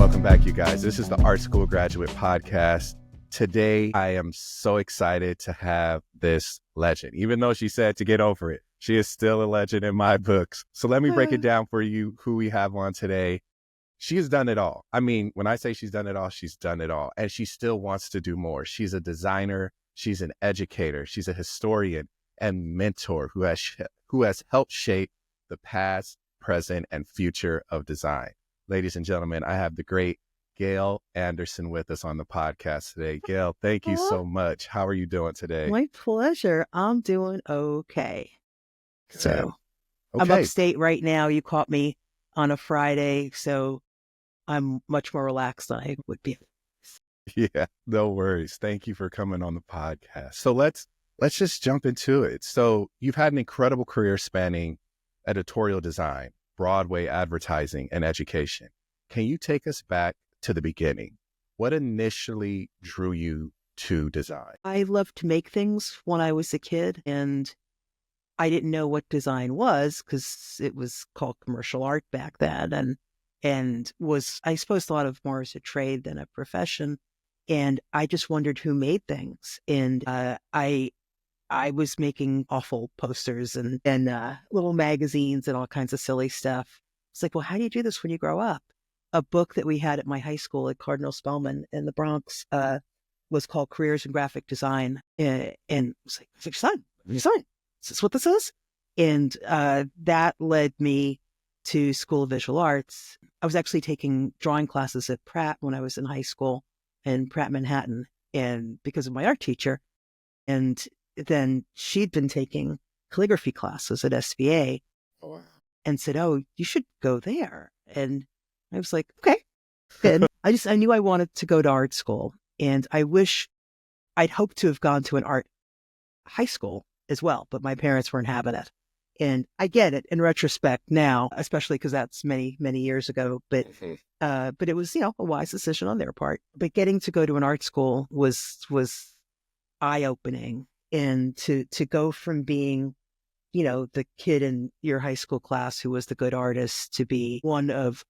welcome back, you guys. This is the Art School Graduate Podcast. Today, I am so excited to have this legend. Even though she said to get over it, she is still a legend in my books. So let me break it down for you who we have on today. She has done it all. I mean, when I say she's done it all, she's done it all. And she still wants to do more. She's a designer. She's an educator. She's a historian and mentor who has helped shape the past, present, and future of design. Ladies and gentlemen, I have the great Gail Anderson with us on the podcast today. Gail, thank you so much. How are you doing today? My pleasure. I'm doing okay. Good. So I'm upstate right now. You caught me on a Friday, so I'm much more relaxed than I would be. Yeah, no worries. Thank you for coming on the podcast. So let's just jump into it. So you've had an incredible career spanning editorial design, Broadway advertising, and education. Can you take us back to the beginning? What initially drew you to design? I loved to make things when I was a kid, and I didn't know what design was because it was called commercial art back then, and was, I suppose, thought of more as a trade than a profession. And I just wondered who made things. And I was making awful posters and little magazines and all kinds of silly stuff. It's like, well, how do you do this when you grow up? A book that we had at my high school at Cardinal Spellman in the Bronx was called Careers in Graphic Design. And it was like, design. Is this what this is? And that led me to School of Visual Arts. I was actually taking drawing classes at Pratt when I was in high school in Pratt, Manhattan, and because of my art teacher. And then she'd been taking calligraphy classes at SVA. Oh, wow. And said, oh, you should go there. And I was like, okay. And I knew I wanted to go to art school. And I wish I'd hoped to have gone to an art high school as well, but my parents weren't having it. And I get it in retrospect now, especially because that's many, many years ago. But it was, a wise decision on their part. But getting to go to an art school was eye-opening. And to go from being, the kid in your high school class who was the good artist to be one of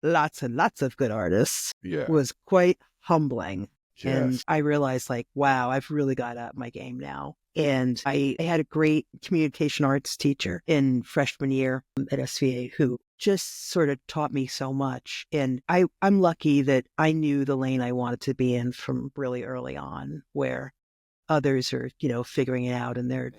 lots and lots of good artists was quite humbling. Yes. And I realized, like, wow, I've really got up my game now. And I had a great communication arts teacher in freshman year at SVA who just sort of taught me so much. And I'm lucky that I knew the lane I wanted to be in from really early on, where others are, figuring it out in their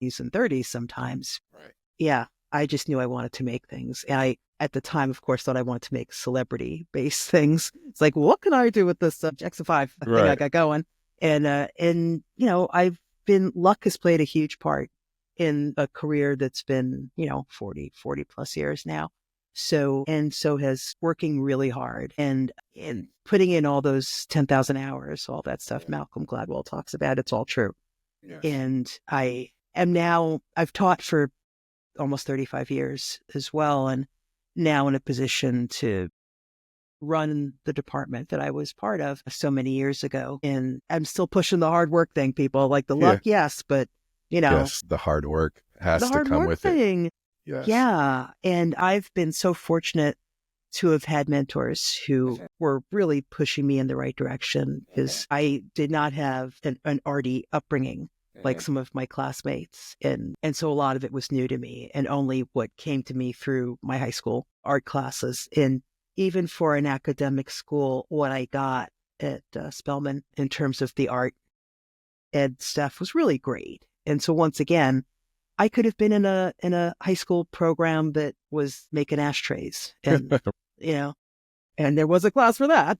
20s and 30s sometimes. Right. Yeah, I just knew I wanted to make things. And I, at the time, of course, thought I wanted to make celebrity-based things. It's like, what can I do with this X5 thing I got going? And luck has played a huge part in a career that's been, 40 plus years now. So has working really hard and putting in all those 10,000 hours, all that stuff Malcolm Gladwell talks about. It's all true. Yes. And I've taught for almost 35 years as well. And now in a position to run the department that I was part of so many years ago. And I'm still pushing the hard work thing, people. Like the luck, yes, but, Yes, the hard work has to come with it. Yes. Yeah. And I've been so fortunate to have had mentors who were really pushing me in the right direction because I did not have an arty upbringing like some of my classmates. And so a lot of it was new to me and only what came to me through my high school art classes. And even for an academic school, what I got at Spelman in terms of the art ed stuff was really great. And so once again, I could have been in a high school program that was making ashtrays and, and there was a class for that.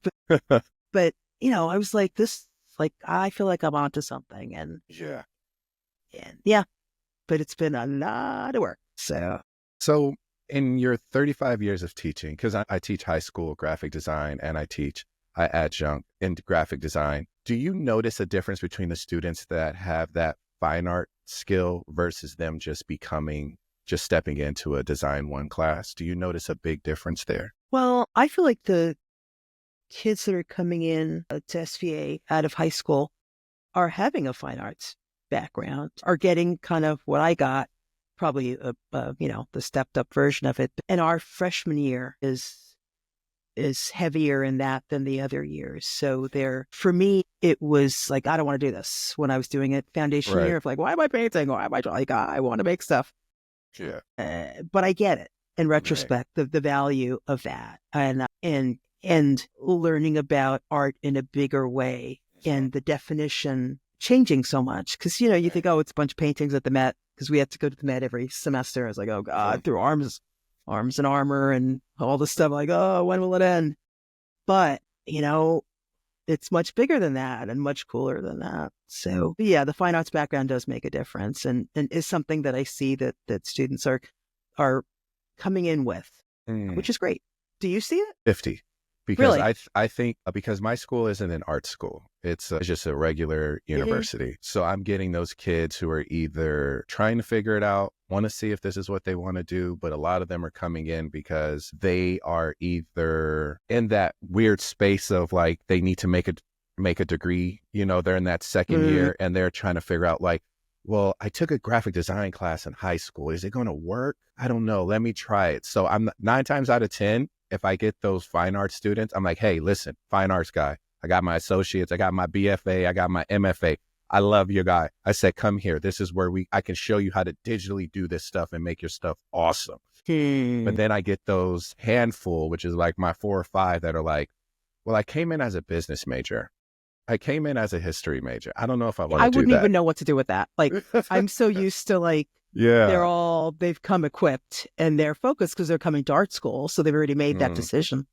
But I was like, I feel like I'm onto something. And but it's been a lot of work. So in your 35 years of teaching, because I teach high school graphic design and I adjunct in graphic design, do you notice a difference between the students that have that fine art skill versus them just stepping into a design one class? Do you notice a big difference there? Well, I feel like the kids that are coming in to SVA out of high school are having a fine arts background, are getting kind of what I got, probably the stepped up version of it. And our freshman year is is heavier in that than the other years. So for me, it was like, I don't want to do this when I was doing it foundation Right. year of like, why am I painting? Why am I like, I want to make stuff. Yeah. But I get it in Right. retrospect, the value of that and learning about art in a bigger way and the definition changing so much. Cause you think, oh, it's a bunch of paintings at the Met because we had to go to the Met every semester. I was like, oh God, through arms and armor and all this stuff. Like, oh, when will it end? But, it's much bigger than that and much cooler than that. So yeah, the fine arts background does make a difference and is something that I see that students are coming in with, which is great. Do you see it? 50. Because Really? I think because my school isn't an art school, it's just a regular university. So I'm getting those kids who are either trying to figure it out, want to see if this is what they want to do, but a lot of them are coming in because they are either in that weird space of like they need to make a degree. They're in that second year and they're trying to figure out like, well, I took a graphic design class in high school. Is it going to work? I don't know. Let me try it. So I'm 9 times out of 10. If I get those fine arts students, I'm like, hey, listen, fine arts guy, I got my associates, I got my BFA, I got my MFA. I love your guy. I said, come here. This is where I can show you how to digitally do this stuff and make your stuff awesome. But then I get those handful, which is like my 4 or 5 that are like, well, I came in as a business major. I came in as a history major. I don't know if I want to do that. I wouldn't even know what to do with that. Like, I'm so used to like, they've come equipped and they're focused because they're coming to art school. So they've already made that decision.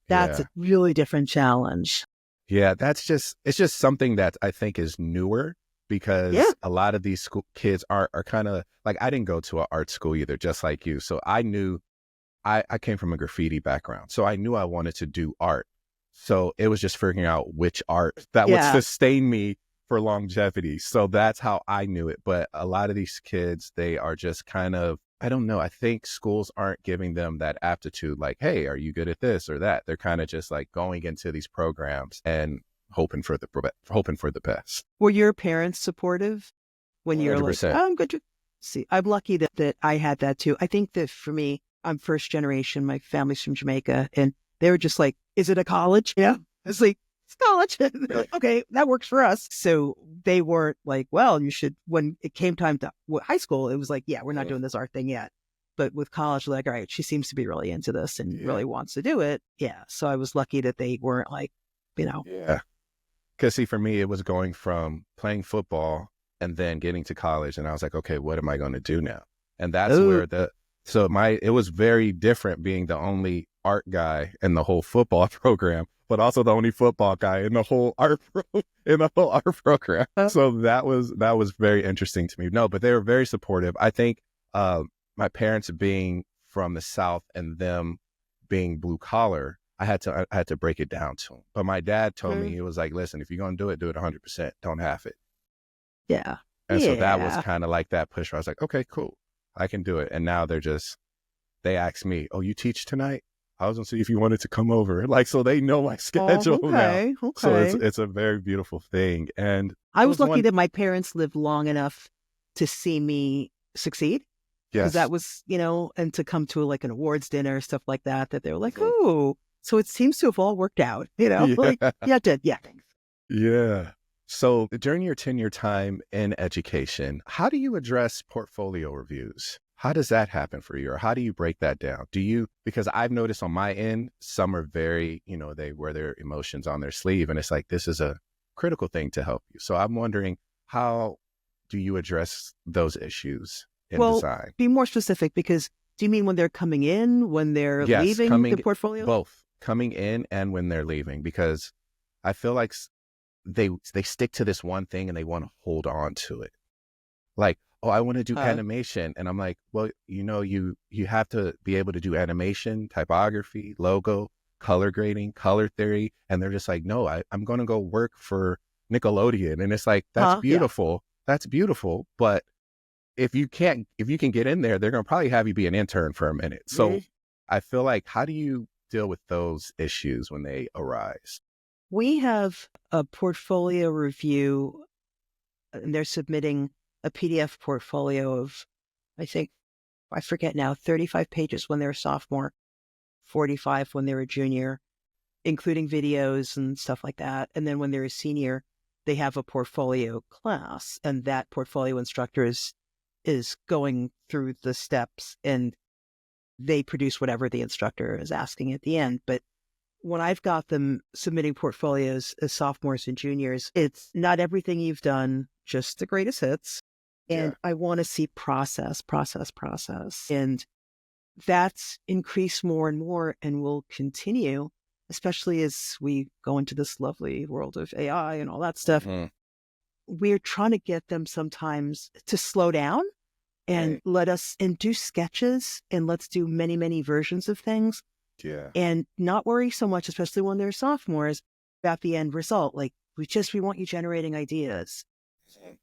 That's a really different challenge. Yeah, it's just something that I think is newer because a lot of these kids are kind of like, I didn't go to an art school either, just like you. So I knew I came from a graffiti background. So I knew I wanted to do art. So it was just figuring out which art that would sustain me for longevity. So that's how I knew it. But a lot of these kids, they are just kind of, I don't know. I think schools aren't giving them that aptitude. Like, hey, are you good at this or that? They're kind of just like going into these programs and hoping for the best. Were your parents supportive when you're 100%. like, oh, I'm good to see? I'm lucky that I had that too. I think that for me, I'm first generation. My family's from Jamaica and they were just like, is it a college? Yeah. It's like, it's college. Like, okay, that works for us. So they weren't like, well, you should, when it came time to high school, it was like, yeah, we're not doing this art thing yet. But with college, like, all right, she seems to be really into this and really wants to do it. Yeah. So I was lucky that they weren't like, Yeah. Because see, for me, it was going from playing football and then getting to college. And I was like, okay, what am I going to do now? And that's where it was very different being the only art guy in the whole football program, but also the only football guy in the whole art program. So that was very interesting to me. No, but they were very supportive. I think my parents being from the South and them being blue collar, I had to break it down to them. But my dad told me, he was like, listen, if you're going to do it 100%, don't half it. Yeah. And so that was kind of like that push where I was like, okay, cool, I can do it. And now they asked me, oh, you teach tonight? I was going to see if you wanted to come over. Like, so they know my schedule now. Okay. So it's a very beautiful thing. And I was lucky that my parents lived long enough to see me succeed. Because that was, and to come to like an awards dinner, stuff like that they were like, oh, so it seems to have all worked out, like, yeah, it did. Yeah. Thanks. Yeah. So during your tenure time in education, how do you address portfolio reviews? How does that happen for you? Or how do you break that down? Because I've noticed on my end, some are very, they wear their emotions on their sleeve and it's like, this is a critical thing to help you. So I'm wondering, how do you address those issues in design? Be more specific, because do you mean when they're coming in, when they're leaving the portfolio? Both coming in and when they're leaving, because I feel like they stick to this one thing and they want to hold on to it. Like, oh, I want to do animation. And I'm like, well, you have to be able to do animation, typography, logo, color grading, color theory. And they're just like, no, I'm going to go work for Nickelodeon. And it's like, that's beautiful. Yeah. That's beautiful. But if you can get in there, they're going to probably have you be an intern for a minute. So I feel like, how do you deal with those issues when they arise? We have a portfolio review and they're submitting a PDF portfolio of, I forget now, 35 pages when they're a sophomore, 45 when they're a junior. including videos and stuff like that. And then when they're a senior, they have a portfolio class, and that portfolio instructor is going through the steps, and they produce whatever the instructor is asking at the end. But when I've got them submitting portfolios as sophomores and juniors, it's not everything you've done, just the greatest hits. And I want to see process. And that's increased more and more and will continue, especially as we go into this lovely world of AI and all that stuff. We're trying to get them sometimes to slow down and let us and do sketches, and let's do many, many versions of things. And not worry so much, especially when they're sophomores, about the end result. Like, we want you generating ideas.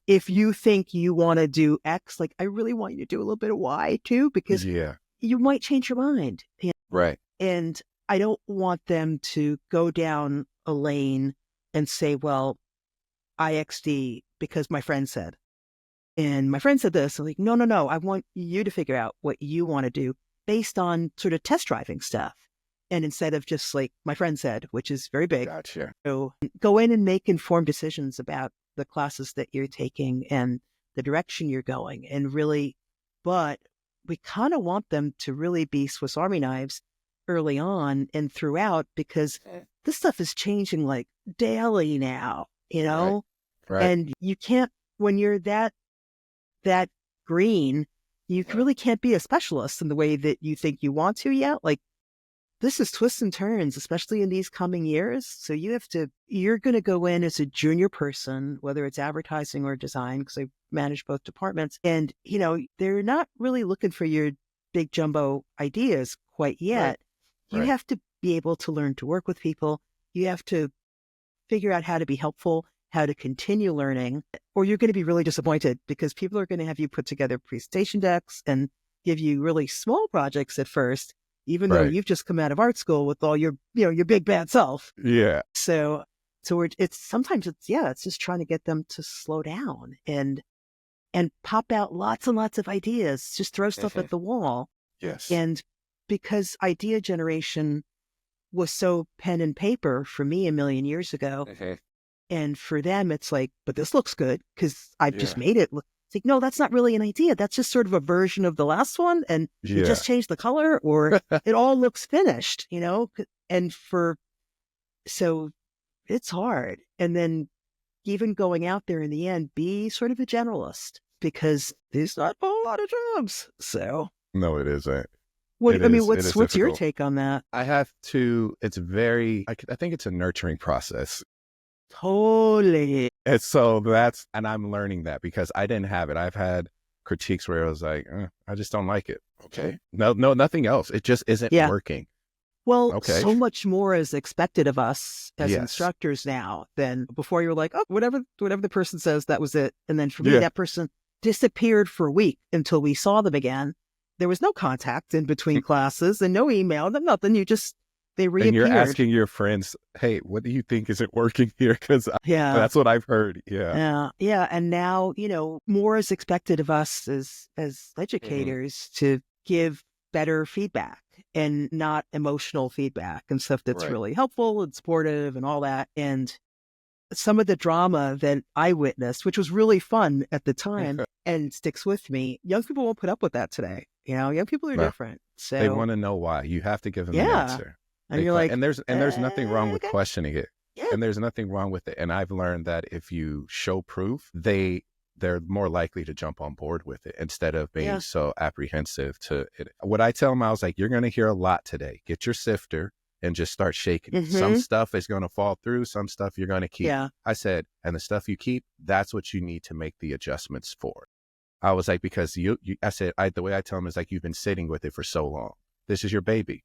If you think you want to do X, like, I really want you to do a little bit of Y too, because you might change your mind. Right. And I don't want them to go down a lane and say, well, IXD because my friend said. And my friend said this. I'm like, no. I want you to figure out what you want to do based on sort of test driving stuff. And instead of just like my friend said, which is very big. Gotcha. So go in and make informed decisions about the classes that you're taking and the direction you're going. And really, but we kind of want them to really be Swiss Army knives early on and throughout, because this stuff is changing like daily now, Right. And you can't, when you're that green, you really can't be a specialist in the way that you think you want to yet. Like, this is twists and turns, especially in these coming years. So you're going to go in as a junior person, whether it's advertising or design, because I manage both departments. And, they're not really looking for your big jumbo ideas quite yet. You have to be able to learn to work with people. You have to figure out how to be helpful, how to continue learning, or you're going to be really disappointed because people are going to have you put together presentation decks and give you really small projects at first, even though you've just come out of art school with all your, your big bad self. Yeah. So it's just trying to get them to slow down and pop out lots and lots of ideas, just throw stuff at the wall. Yes. And because idea generation was so pen and paper for me a million years ago, and for them, it's like, but this looks good because I've just made it look. It's like, no, that's not really an idea. That's just sort of a version of the last one. And you just changed the color, or it all looks finished, and so it's hard. And then even going out there in the end, be sort of a generalist, because there's not a whole lot of jobs. So no, it isn't. What's your take on that? It's very, I think it's a nurturing process. Totally. And so and I'm learning that because I didn't have it. I've had critiques where I was like, I just don't like it. Okay. No, nothing else. It just isn't working. Well, so much more is expected of us as instructors now than before. You're like, oh, whatever the person says, that was it. And then for me, that person disappeared for a week until we saw them again. There was no contact in between classes and no email, nothing. They reappeared. And you're asking your friends, hey, what do you think isn't working here? Because that's what I've heard. Yeah. And now, more is expected of us as educators to give better feedback and not emotional feedback and stuff that's really helpful and supportive and all that. And some of the drama that I witnessed, which was really fun at the time and sticks with me, young people won't put up with that today. Young people are different. So they want to know why. You have to give them an answer. And you're like, and there's nothing wrong with questioning it. Yeah. And there's nothing wrong with it. And I've learned that if you show proof, they're more likely to jump on board with it instead of being so apprehensive to it. What I tell them, I was like, you're going to hear a lot today. Get your sifter and just start shaking it. Some stuff is going to fall through. Some stuff you're going to keep. Yeah. I said, and the stuff you keep, that's what you need to make the adjustments for. I was like, because the way I tell them is like, you've been sitting with it for so long. This is your baby.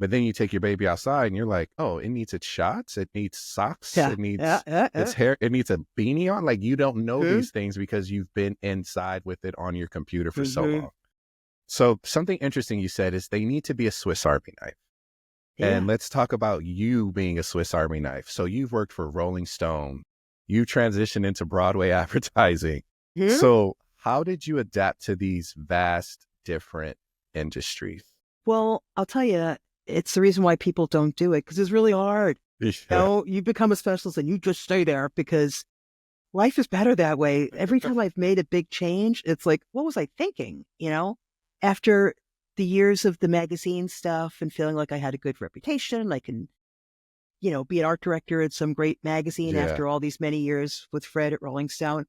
But then you take your baby outside and you're like, oh, it needs its shots. It needs socks. It needs its hair. It needs a beanie on. Like, you don't know these things because you've been inside with it on your computer for so long. So something interesting you said is they need to be a Swiss Army knife. Yeah. And let's talk about you being a Swiss Army knife. So you've worked for Rolling Stone. You transitioned into Broadway advertising. So how did you adapt to these vast, different industries? Well, I'll tell you, it's the reason why people don't do it, because it's really hard. Yeah. You become a specialist and you just stay there because life is better that way. Every time I've made a big change, it's like, what was I thinking? After the years of the magazine stuff and feeling like I had a good reputation, I can, be an art director at some great magazine Yeah. after all these many years with Fred at Rolling Stone.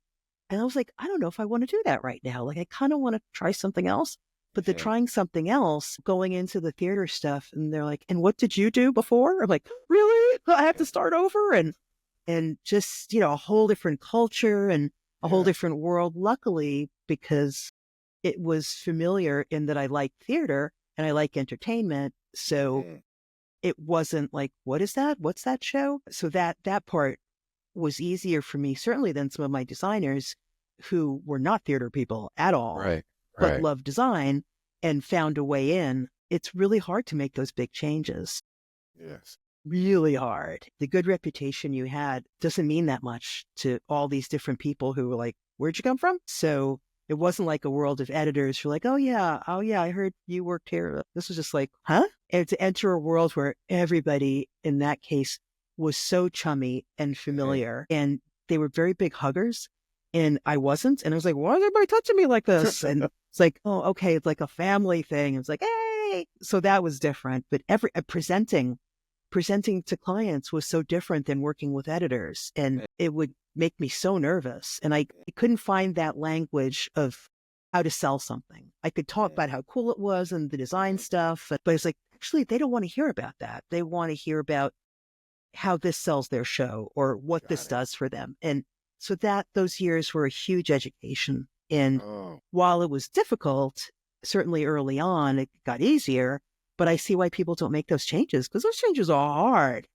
And I was like, I don't know if I want to do that right now. Like, I kind of want to try something else. But the trying something else, going into the theater stuff, and they're like, and what did you do before? I'm like, really? I have to start over? And just, a whole different culture and a whole different world. Luckily, because it was familiar in that I like theater and I like entertainment. So it wasn't like, what is that? What's that show? So that part was easier for me, certainly, than some of my designers who were not theater people at all, Right. but loved design and found a way in. It's really hard to make those big changes. Yes. Really hard. The good reputation you had doesn't mean that much to all these different people who were like, where'd you come from? So it wasn't like a world of editors who were like, oh yeah, I heard you worked here. This was just like, huh? And to enter a world where everybody in that case was so chummy and familiar, and they were very big huggers, and I wasn't. And I was like, why is everybody touching me like this? And it's like, oh, okay, it's like a family thing. It's like, hey. So that was different. But presenting to clients was so different than working with editors. And it would make me so nervous. And I couldn't find that language of how to sell something. I could talk about how cool it was and the design stuff, but it's like, actually, they don't want to hear about that. They want to hear about how this sells their show or what this does for them. And so those years were a huge education. And while it was difficult, certainly early on, it got easier. But I see why people don't make those changes, because those changes are hard,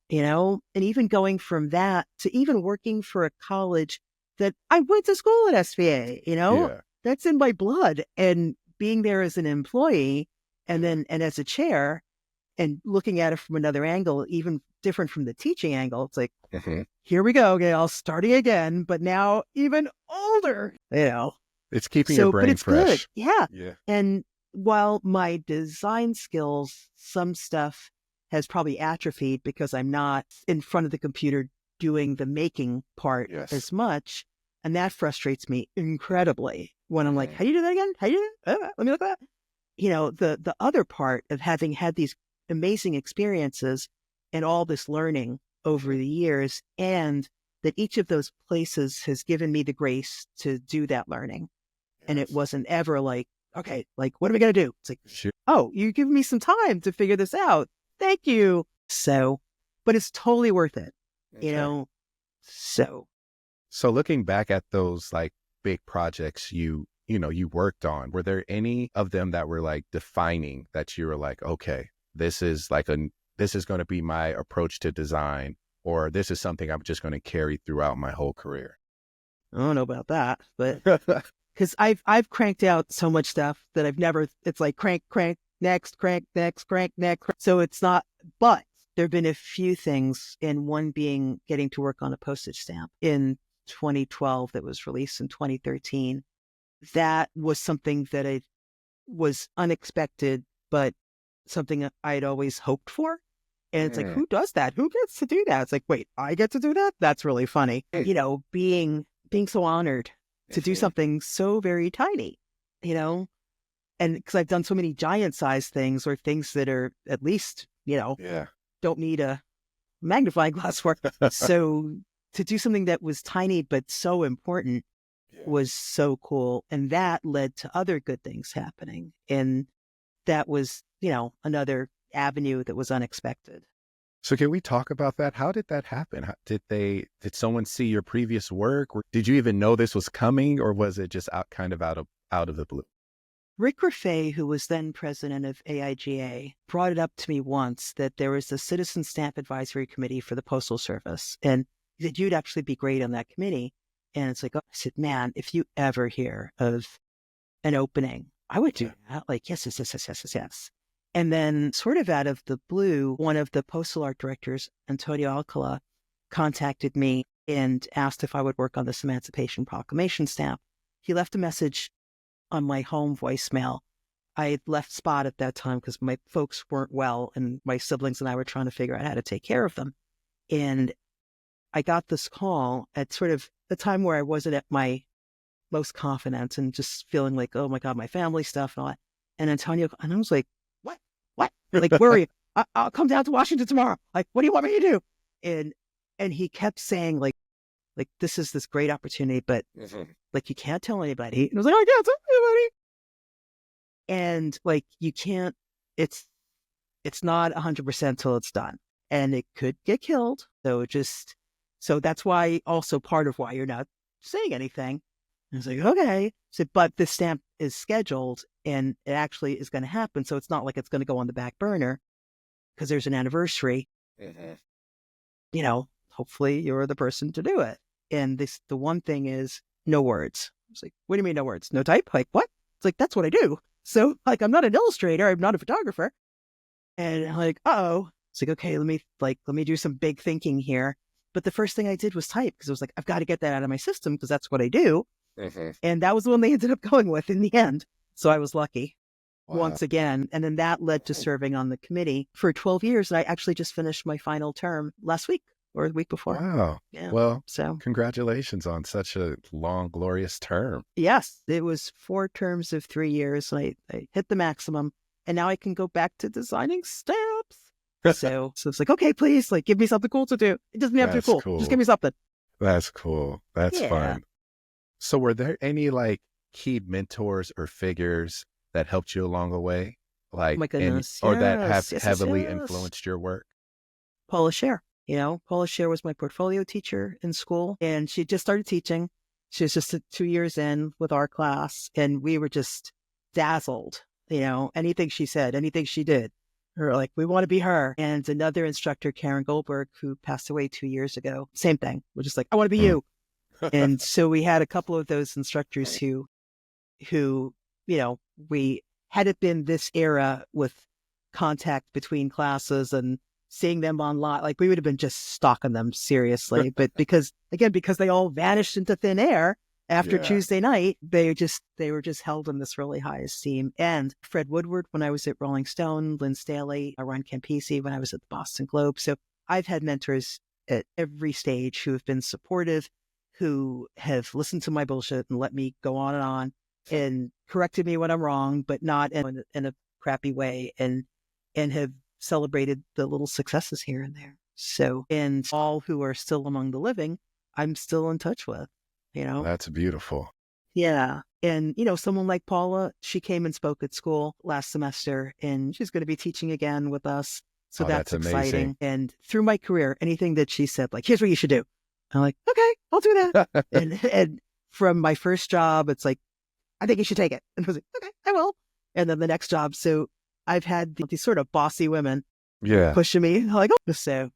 and even going from that to even working for a college that I went to school at SVA, that's in my blood, and being there as an employee and as a chair and looking at it from another angle, even different from the teaching angle. It's like, here we go, Gail, starting again, but now even older, It's keeping your brain fresh. Good. Yeah. And while my design skills, some stuff has probably atrophied because I'm not in front of the computer doing the making part as much. And that frustrates me incredibly when I'm like, how do you do that again? How do you do that? Let me look at that. The other part of having had these amazing experiences and all this learning over the years, and that each of those places has given me the grace to do that learning. And it wasn't ever like, okay, like, what are we going to do? It's like, oh, you give me some time to figure this out. Thank you. So, but it's totally worth it, So looking back at those like big projects you worked on, were there any of them that were like defining, that you were like, okay, this is going to be my approach to design, or this is something I'm just going to carry throughout my whole career? I don't know about that, but because I've cranked out so much stuff that it's like crank, next, crank, next, crank, next. So it's not, but there've been a few things, and one being getting to work on a postage stamp in 2012 that was released in 2013. That was something that it was unexpected, but something I'd always hoped for. And it's like, who does that? Who gets to do that? It's like, wait, I get to do that? That's really funny. Being so honored to do something so very tiny, and because I've done so many giant sized things, or things that are at least, don't need a magnifying glass for. So to do something that was tiny but so important was so cool. And that led to other good things happening. And that was, another avenue that was unexpected. So can we talk about that? How did that happen? Did someone see your previous work? Or did you even know this was coming, or was it just out of the blue? Rick Raffay, who was then president of AIGA, brought it up to me once that there was a Citizen Stamp Advisory Committee for the Postal Service. And he said, you'd actually be great on that committee. And it's like, I said, man, if you ever hear of an opening, I would do that. Like, yes. And then sort of out of the blue, one of the postal art directors, Antonio Alcala, contacted me and asked if I would work on this Emancipation Proclamation stamp. He left a message on my home voicemail I had left Spot at that time because my folks weren't well and my siblings and I were trying to figure out how to take care of them. And I got this call at sort of the time where I wasn't at my most confident and just feeling like, oh my God, my family stuff and all that. And Antonio, and I was like, what? Like, where are you? I'll come down to Washington tomorrow. Like, what do you want me to do? And he kept saying like, this is this great opportunity, but like, you can't tell anybody. And I was like, I can't tell anybody. And like, you can't, it's not 100% till it's done and it could get killed. So that's why also part of why you're not saying anything. And I was like, okay. So, but this stamp is scheduled and it actually is going to happen. So it's not like it's going to go on the back burner because there's an anniversary. You know, hopefully you're the person to do it. And the one thing is no words. I was like, what do you mean no words? No type? Like, what? It's like, that's what I do. So like, I'm not an illustrator. I'm not a photographer. And I'm like, uh-oh. It's like, okay, let me do some big thinking here. But the first thing I did was type because I was like, I've got to get that out of my system because that's what I do. And that was the one they ended up going with in the end. So I was lucky once again. And then that led to serving on the committee for 12 years. And I actually just finished my final term last week or the week before. Wow. Yeah. Well, so congratulations on such a long, glorious term. Yes, it was 4 terms of 3 years. And I hit the maximum. And now I can go back to designing stamps. So it's like, okay, please, like, give me something cool to do. It doesn't have to be cool. Just give me something. That's cool. That's fun. So were there any like key mentors or figures that helped you along the way? Like, oh my goodness. or that have heavily influenced your work? Paula Scher. You know, Paula Scher was my portfolio teacher in school and she just started teaching. She was just 2 years in with our class and we were just dazzled. You know, anything she said, anything she did. Or like, we want to be her. And another instructor, Karen Goldberg, who passed away 2 years ago, same thing. We're just like, I want to be you. And so we had a couple of those instructors who, you know, we had it been this era with contact between classes and seeing them online, like we would have been just stalking them seriously. But because they all vanished into thin air after Tuesday night, they were just held in this really high esteem. And Fred Woodward, when I was at Rolling Stone, Lynn Staley, Ron Campisi, when I was at the Boston Globe. So I've had mentors at every stage who have been supportive, who have listened to my bullshit and let me go on and corrected me when I'm wrong, but not in a crappy way, and have celebrated the little successes here and there. So, and all who are still among the living, I'm still in touch with, you know. That's beautiful. Yeah. And, you know, someone like Paula, she came and spoke at school last semester and she's going to be teaching again with us. So that's exciting. And through my career, anything that she said, like, here's what you should do. I'm like, okay, I'll do that. and from my first job, it's like, I think you should take it. And I was like, okay, I will. And then the next job. So I've had these sort of bossy women pushing me like, oh, so,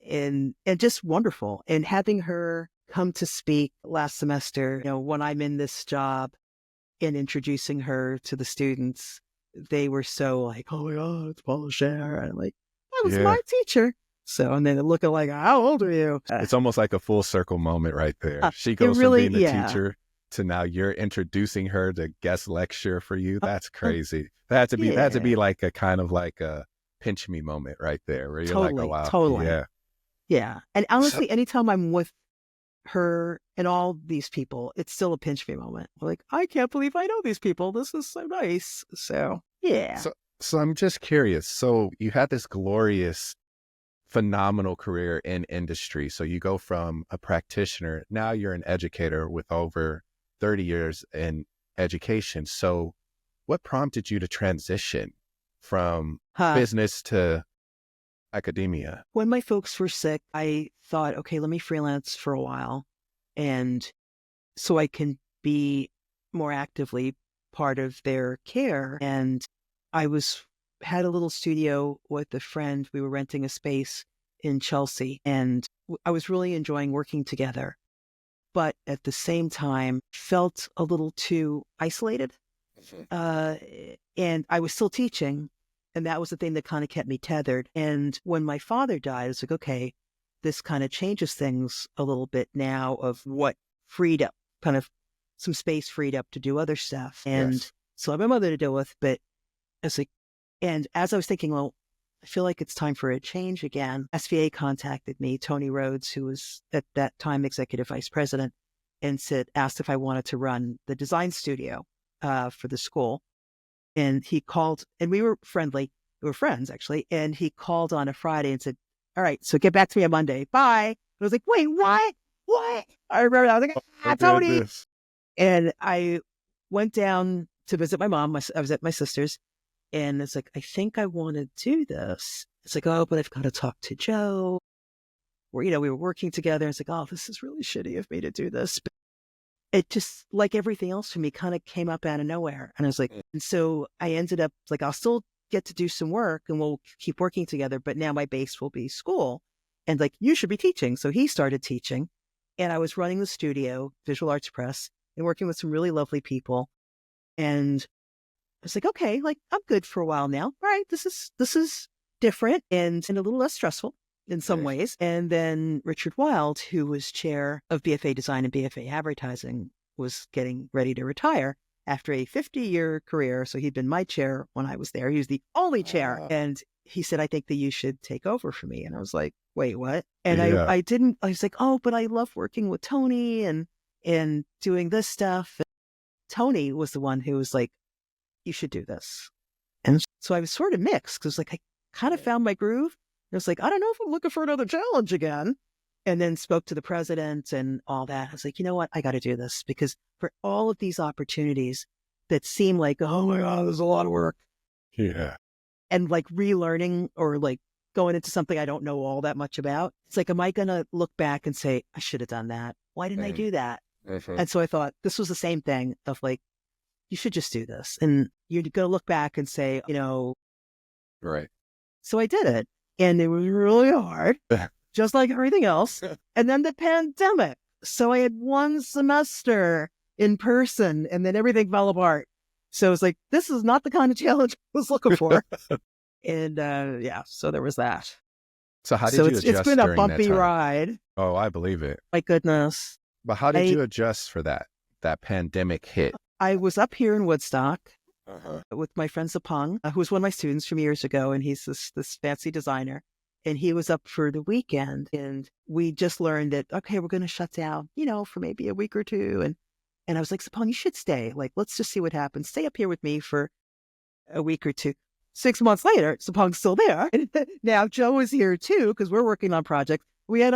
and just wonderful. And having her come to speak last semester, you know, when I'm in this job and introducing her to the students, they were so like, oh my God, it's Paula Scher. And I'm like, that was my teacher. So, and then looking like, how old are you? It's almost like a full circle moment right there. She goes from being the teacher to now you're introducing her to guest lecture for you. That's crazy. That had to be like a kind of like a pinch me moment right there where you're like, oh wow. Totally. Yeah. And honestly, anytime I'm with her and all these people, it's still a pinch me moment. Like, I can't believe I know these people. This is so nice. So, yeah. So I'm just curious. So you had this glorious, phenomenal career in industry. So you go from a practitioner, now you're an educator with over 30 years in education. So what prompted you to transition from business to academia? When my folks were sick, I thought, okay, let me freelance for a while. And so I can be more actively part of their care. And I had a little studio with a friend. We were renting a space in Chelsea and I was really enjoying working together, but at the same time felt a little too isolated. And I was still teaching. And that was the thing that kind of kept me tethered. And when my father died, I was like, okay, this kind of changes things a little bit now of what freed up, kind of some space freed up to do other stuff. And So I have my mother to deal with, but I was like, and as I was thinking, well, I feel like it's time for a change again. SVA contacted me, Tony Rhodes, who was at that time executive vice president, and asked if I wanted to run the design studio for the school. And he called, and we were friendly. We were friends, actually. And he called on a Friday and said, all right, so get back to me on Monday. Bye. I was like, wait, what? What? I remember, I was like, Tony. Goodness. And I went down to visit my mom. I was at my sister's. And it's like, I think I want to do this. It's like, oh, but I've got to talk to Joe. Or, we were working together. It's like, oh, this is really shitty of me to do this. But it just, like everything else for me, kind of came up out of nowhere. And I was like, and so I ended up like, I'll still get to do some work and we'll keep working together. But now my base will be school. And like, you should be teaching. So he started teaching. And I was running the studio, Visual Arts Press, and working with some really lovely people. And I was like, okay, like I'm good for a while now. All right, this is different and a little less stressful in some ways. And then Richard Wild, who was chair of BFA Design and BFA Advertising, was getting ready to retire after a 50-year career. So he'd been my chair when I was there. He was the only chair. And he said, I think that you should take over for me. And I was like, wait, what? And I was like, oh, but I love working with Tony and doing this stuff. And Tony was the one who was like, you should do this. And so I was sort of mixed because like I kind of found my groove. I was like, I don't know if I'm looking for another challenge again. And then spoke to the president and all that. I was like, you know what? I got to do this because for all of these opportunities that seem like, oh my God, there's a lot of work. Yeah. And like relearning or like going into something I don't know all that much about. It's like, am I going to look back and say, I should have done that? Why didn't I do that? And so I thought this was the same thing of like, you should just do this. And you're going to look back and say, Right. So I did it. And it was really hard, just like everything else. And then the pandemic. So I had one semester in person and then everything fell apart. So it's like, this is not the kind of challenge I was looking for. And so there was that. So how did you adjust? It's been a during bumpy that time? Ride. Oh, I believe it. My goodness. But how did you adjust for that pandemic hit? I was up here in Woodstock with my friend Zapong, who was one of my students from years ago, and he's this fancy designer. And he was up for the weekend, and we just learned that, okay, we're going to shut down, for maybe a week or two. And I was like, Zapong, you should stay. Like, let's just see what happens. Stay up here with me for a week or two. 6 months later, Zapong's still there. And now Joe is here too, because we're working on projects. We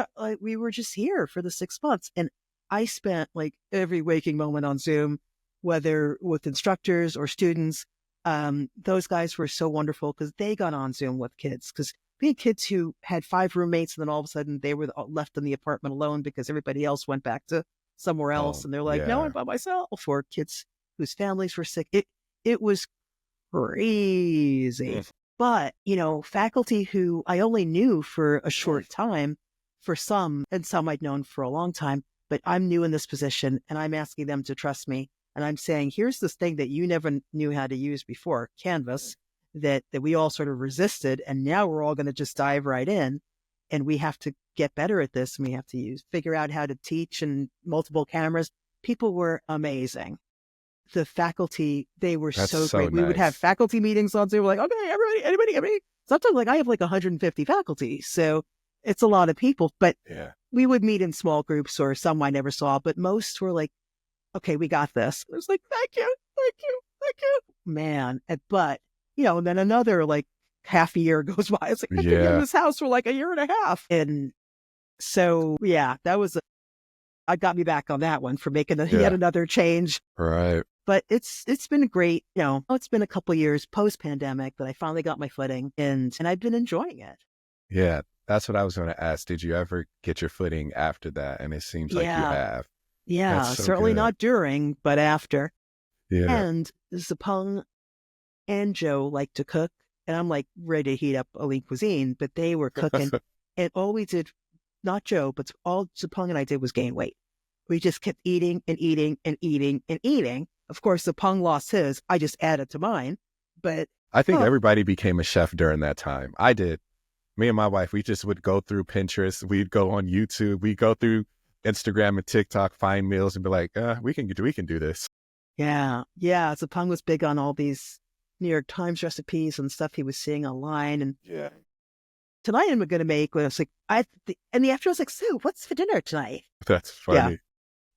were just here for the 6 months. And I spent like every waking moment on Zoom, whether with instructors or students. Those guys were so wonderful because they got on Zoom with kids. Because we had kids who had 5 roommates and then all of a sudden they were left in the apartment alone because everybody else went back to somewhere else. And they're like, no, I'm by myself. Or kids whose families were sick. It was crazy. But, faculty who I only knew for a short time, for some, and some I'd known for a long time, but I'm new in this position and I'm asking them to trust me. And I'm saying, here's this thing that you never knew how to use before, Canvas, that we all sort of resisted. And now we're all going to just dive right in. And we have to get better at this. And we have to figure out how to teach and multiple cameras. People were amazing. The faculty, they were so great. We would have faculty meetings on Zoom. We're like, okay, everybody. Sometimes like I have like 150 faculty. So it's a lot of people, but we would meet in small groups or some I never saw, but most were like, okay, we got this. It was like, thank you. Man. But, and then another like half a year goes by. It's like, I've been in this house for like a year and a half. And so, that was, I got me back on that one for making yet another change. Right. But it's been great. It's been a couple of years post-pandemic that I finally got my footing and I've been enjoying it. Yeah, that's what I was going to ask. Did you ever get your footing after that? And it seems like you have. Yeah, so certainly not during, but after. Yeah. And Zapong and Joe like to cook. And I'm like ready to heat up a lean cuisine, but they were cooking. And all we did, not Joe, but all Zapong and I did was gain weight. We just kept eating and eating and eating and eating. Of course, Zapong lost his. I just added to mine. But I think everybody became a chef during that time. I did. Me and my wife, we just would go through Pinterest. We'd go on YouTube. We'd go through Instagram and TikTok, find meals and be like, we can do this. Yeah. Yeah. Zapong was big on all these New York Times recipes and stuff he was seeing online. And Yeah. tonight I'm going to make, when I was like, and the afternoon I was like, so what's for dinner tonight? That's Yeah. funny.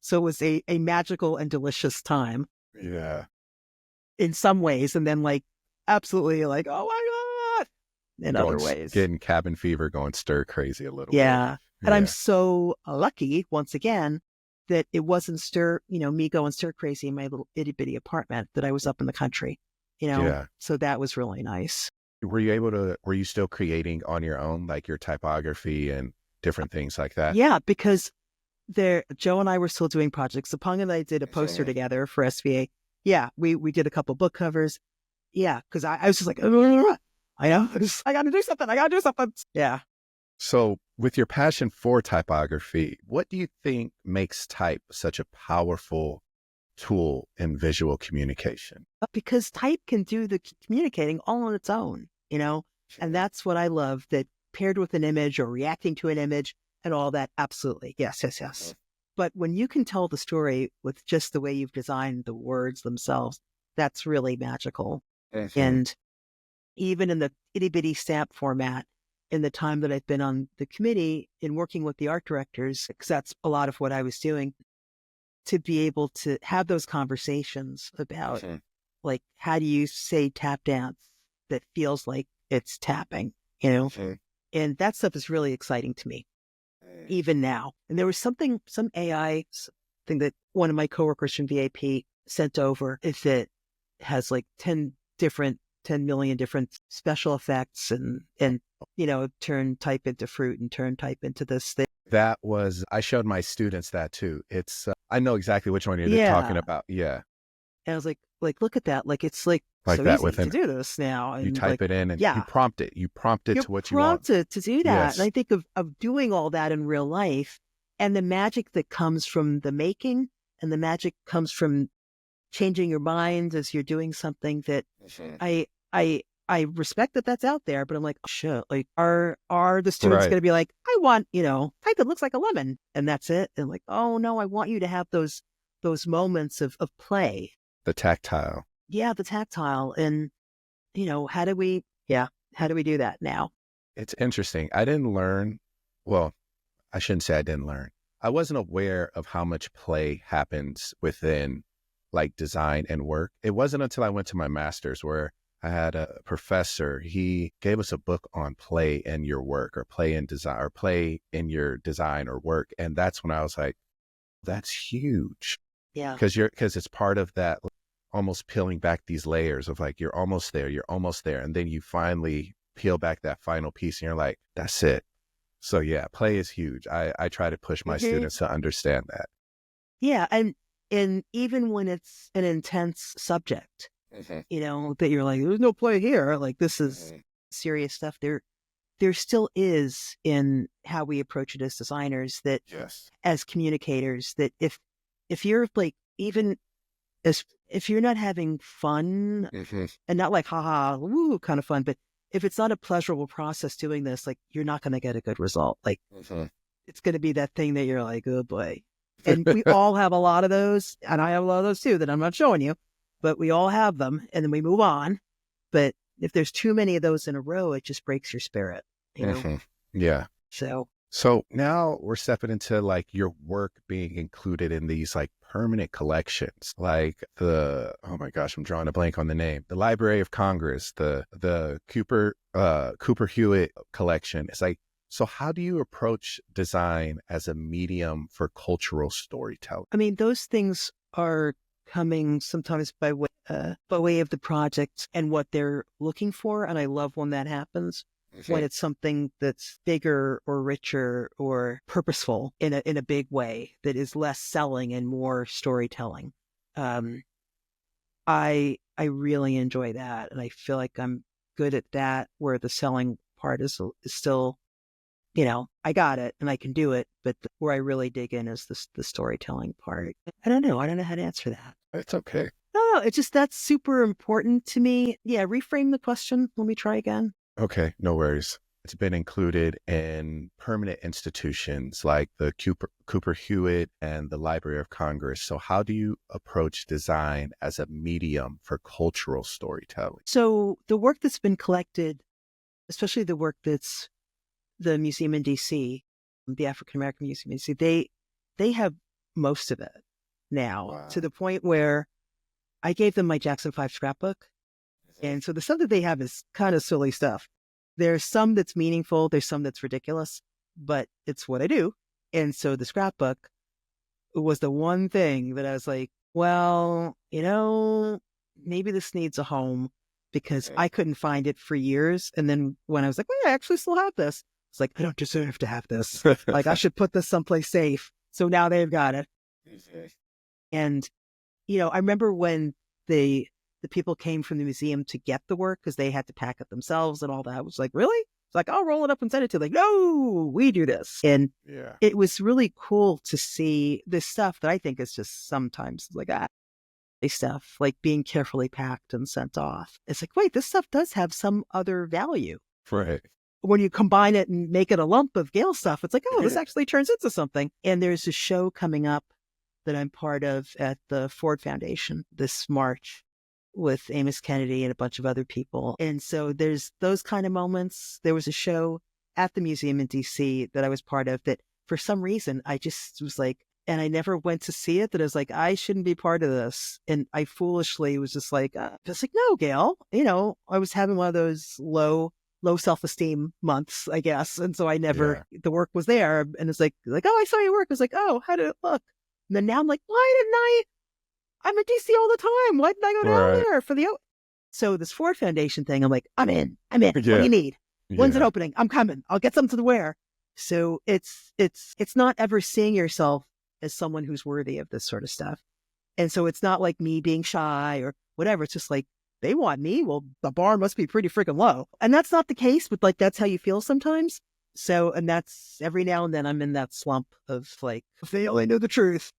So it was a magical and delicious time Yeah. in some ways. And then like, absolutely like, oh my God, in other ways. Getting cabin fever, going stir crazy a little bit. Yeah. And I'm Yeah. so lucky, once again, that it wasn't me going stir crazy in my little itty bitty apartment, that I was up in the country, Yeah. so that was really nice. Were you still creating on your own, like your typography and different things like that? Yeah, because Joe and I were still doing projects. Sapong and I did a poster together for SVA. Yeah, we did a couple book covers. Yeah, because I was just like, I know, I got to do something. Yeah. So with your passion for typography, what do you think makes type such a powerful tool in visual communication? Because type can do the communicating all on its own, and that's what I love, that paired with an image or reacting to an image and all that. Absolutely. Yes, yes, yes. But when you can tell the story with just the way you've designed the words themselves, that's really magical. And even in the itty bitty stamp format, in the time that I've been on the committee in working with the art directors, because that's a lot of what I was doing, to be able to have those conversations about like, how do you say tap dance that feels like it's tapping, and that stuff is really exciting to me, even now. And there was some AI thing that one of my coworkers from VAP sent over, if it has like 10 million different special effects and turn type into fruit and turn type into this thing. I showed my students that too. It's, I know exactly which one you're talking about. Yeah. And I was like, look at that. Like, it's like so that easy to do this now. And you type it in and yeah, you prompt it to what you want. You're prompted to do that. Yes. And I think of doing all that in real life, and the magic that comes from the making, and the magic comes from changing your mind as you're doing something, that I respect that that's out there, but I'm like, oh, shit, like, are the students going to be like, I want, type that looks like a lemon, and that's it? And like, oh no, I want you to have those moments of play. The tactile. Yeah, the tactile. And, how do we do that now? It's interesting. I didn't learn, well, I shouldn't say I didn't learn. I wasn't aware of how much play happens within like design and work. It wasn't until I went to my master's where I had a professor. He gave us a book on play in your work, or play in design, or play in your design or work. And that's when I was like, that's huge. Yeah. Because it's part of that, almost peeling back these layers of like, you're almost there. And then you finally peel back that final piece and you're like, that's it. So yeah, play is huge. I try to push my students to understand that. Yeah. And even when it's an intense subject, that you're like, there's no play here, like, this is serious stuff, there still is in how we approach it as designers, that as communicators, that if you're like, even if you're not having fun, and not like haha woo kind of fun, but if it's not a pleasurable process doing this, like, you're not going to get a good result. Like, it's going to be that thing that you're like, oh boy. And we all have a lot of those, and I have a lot of those too that I'm not showing you, but we all have them, and then we move on. But if there's too many of those in a row, it just breaks your spirit, Yeah. So now we're stepping into like your work being included in these like permanent collections, like oh my gosh, I'm drawing a blank on the name, the Library of Congress, the Cooper Hewitt collection. It's like, so how do you approach design as a medium for cultural storytelling? I mean, those things are coming sometimes by way of the project and what they're looking for. And I love when that happens, when it's something that's bigger or richer or purposeful in a big way, that is less selling and more storytelling. I really enjoy that. And I feel like I'm good at that, where the selling part is still, I got it and I can do it, but where I really dig in is the storytelling part. I don't know how to answer that. It's okay. No, it's just, that's super important to me. Yeah, reframe the question. Let me try again. Okay, no worries. It's been included in permanent institutions like the Cooper Hewitt and the Library of Congress. So how do you approach design as a medium for cultural storytelling? So the work that's been collected, especially the work that's the museum in DC, the African American Museum in DC, they have most of it now. Wow. To the point where I gave them my Jackson 5 scrapbook. And so the stuff that they have is kind of silly stuff. There's some that's meaningful. There's some that's ridiculous, but it's what I do. And so the scrapbook was the one thing that I was like, well, maybe this needs a home, because I couldn't find it for years. And then when I was like, well, I actually still have this. It's like, I don't deserve to have this. Like, I should put this someplace safe. So now they've got it. And, I remember when the people came from the museum to get the work, because they had to pack it themselves and all that. I was like, really? It's like, I'll roll it up and send it to you. Like, no, we do this. And it was really cool to see this stuff that I think is just sometimes like stuff, like being carefully packed and sent off. It's like, wait, this stuff does have some other value. Right. When you combine it and make it a lump of Gail stuff, it's like, oh, this actually turns into something. And there's a show coming up that I'm part of at the Ford Foundation this March with Amos Kennedy and a bunch of other people. And so there's those kind of moments. There was a show at the museum in DC that I was part of that for some reason I just was like, and I never went to see it, that I was like, I shouldn't be part of this. And I foolishly was just like, no, Gail, I was having one of those low self-esteem months, I guess. And so I never, the work was there. And it's like, oh, I saw your work. I was like, oh, how did it look? And then now I'm like, I'm in DC all the time. Why didn't I go down there for the... So this Ford Foundation thing, I'm like, I'm in. What do you need? When's it opening? I'm coming. I'll get something to wear. So it's not ever seeing yourself as someone who's worthy of this sort of stuff. And so it's not like me being shy or whatever. It's just like, they want me. Well, the bar must be pretty freaking low. And that's not the case, but like, that's how you feel sometimes. So, and that's every now and then I'm in that slump of like, if they only knew the truth.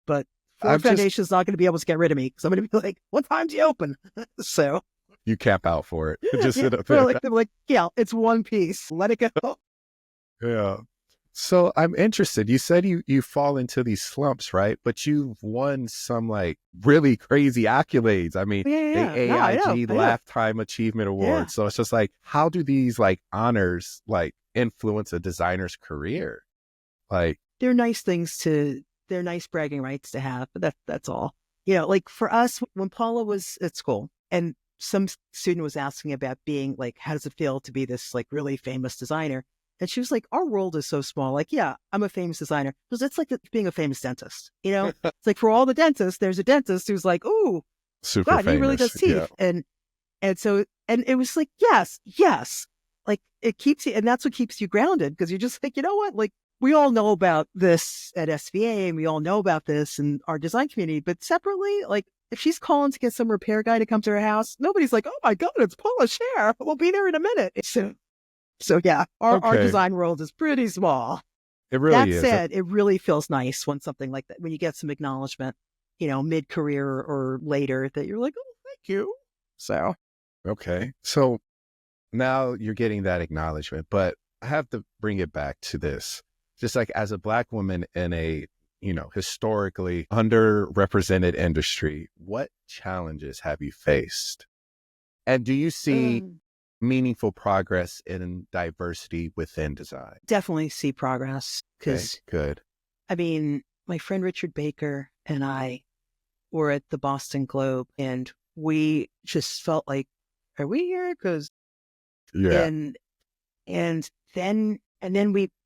But Ford Foundation is not going to be able to get rid of me, because I'm going to be like, what time do you open? So you camp out for it. Just sit up there. They're like, yeah, it's one piece. Let it go. Yeah. So I'm interested. You said you fall into these slumps, right? But you've won some like really crazy accolades. I mean, the AIG Lifetime Achievement Award. Yeah. So it's just like, how do these like honors like influence a designer's career? Like, they're nice things they're nice bragging rights to have, but that's all. Like for us, when Paula was at school and some student was asking about being like, how does it feel to be this like really famous designer? And she was like, our world is so small. Like, yeah, I'm a famous designer. Because it's like being a famous dentist. It's like for all the dentists, there's a dentist who's like, ooh, super God, famous. he really does teeth. Yeah. And so it was like, yes. Like it keeps you, and that's what keeps you grounded, because you're just like, you know what? Like, we all know about this at SVA, and we all know about this in our design community, but separately, like if she's calling to get some repair guy to come to her house, nobody's like, oh my God, it's Paula Scher. We'll be there in a minute. So yeah, our design world is pretty small. It really is. That said, it really feels nice when something like that, when you get some acknowledgement, mid-career or later, that you're like, oh, thank you. So. Okay. So now you're getting that acknowledgement, but I have to bring it back to this. Just like as a Black woman in a, historically underrepresented industry, what challenges have you faced? And do you see meaningful progress in diversity within design? Definitely see progress, because good. I mean, my friend Richard Baker and I were at the Boston Globe, and we just felt like, are we here? Because and then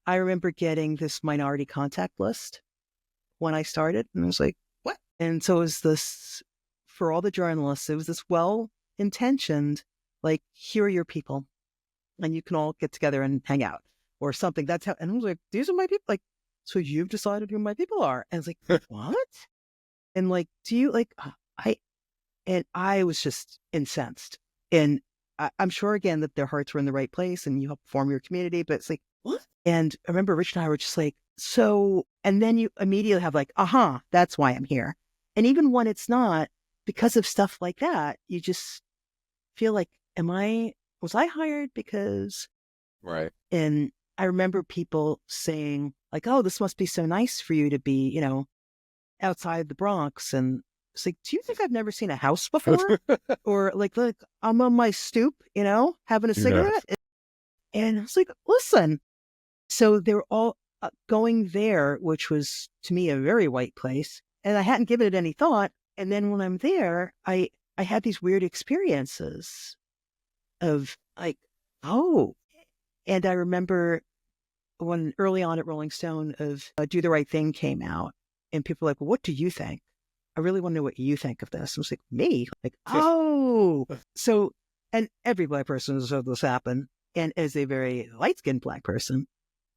I remember getting this minority contact list when I started, and I was like, what? And so it was this, for all the journalists, it was this well-intentioned, like, here are your people, and you can all get together and hang out or something. That's how, and I was like, these are my people. Like, so you've decided who my people are. And I was like, what? And like, do you like, I was just incensed. And I'm sure again that their hearts were in the right place and you help form your community, but it's like, what? And I remember Rich and I were just like, so, and then you immediately have like, that's why I'm here. And even when it's not, because of stuff like that, you just feel like, was I hired because Right. And I remember people saying like, oh, this must be so nice for you to be, outside the Bronx. And it's like, do you think I've never seen a house before? Or like I'm on my stoop, having a Yeah. cigarette. And I was like, listen. So they were all going there, which was to me a very white place. And I hadn't given it any thought. And then when I'm there, I had these weird experiences of like, oh, and I remember when early on at Rolling Stone of Do the Right Thing came out, and people were like, well, what do you think? I really want to know what you think of this. I was like, me? Like, oh. So, and every Black person has heard this happen. And as a very light-skinned Black person,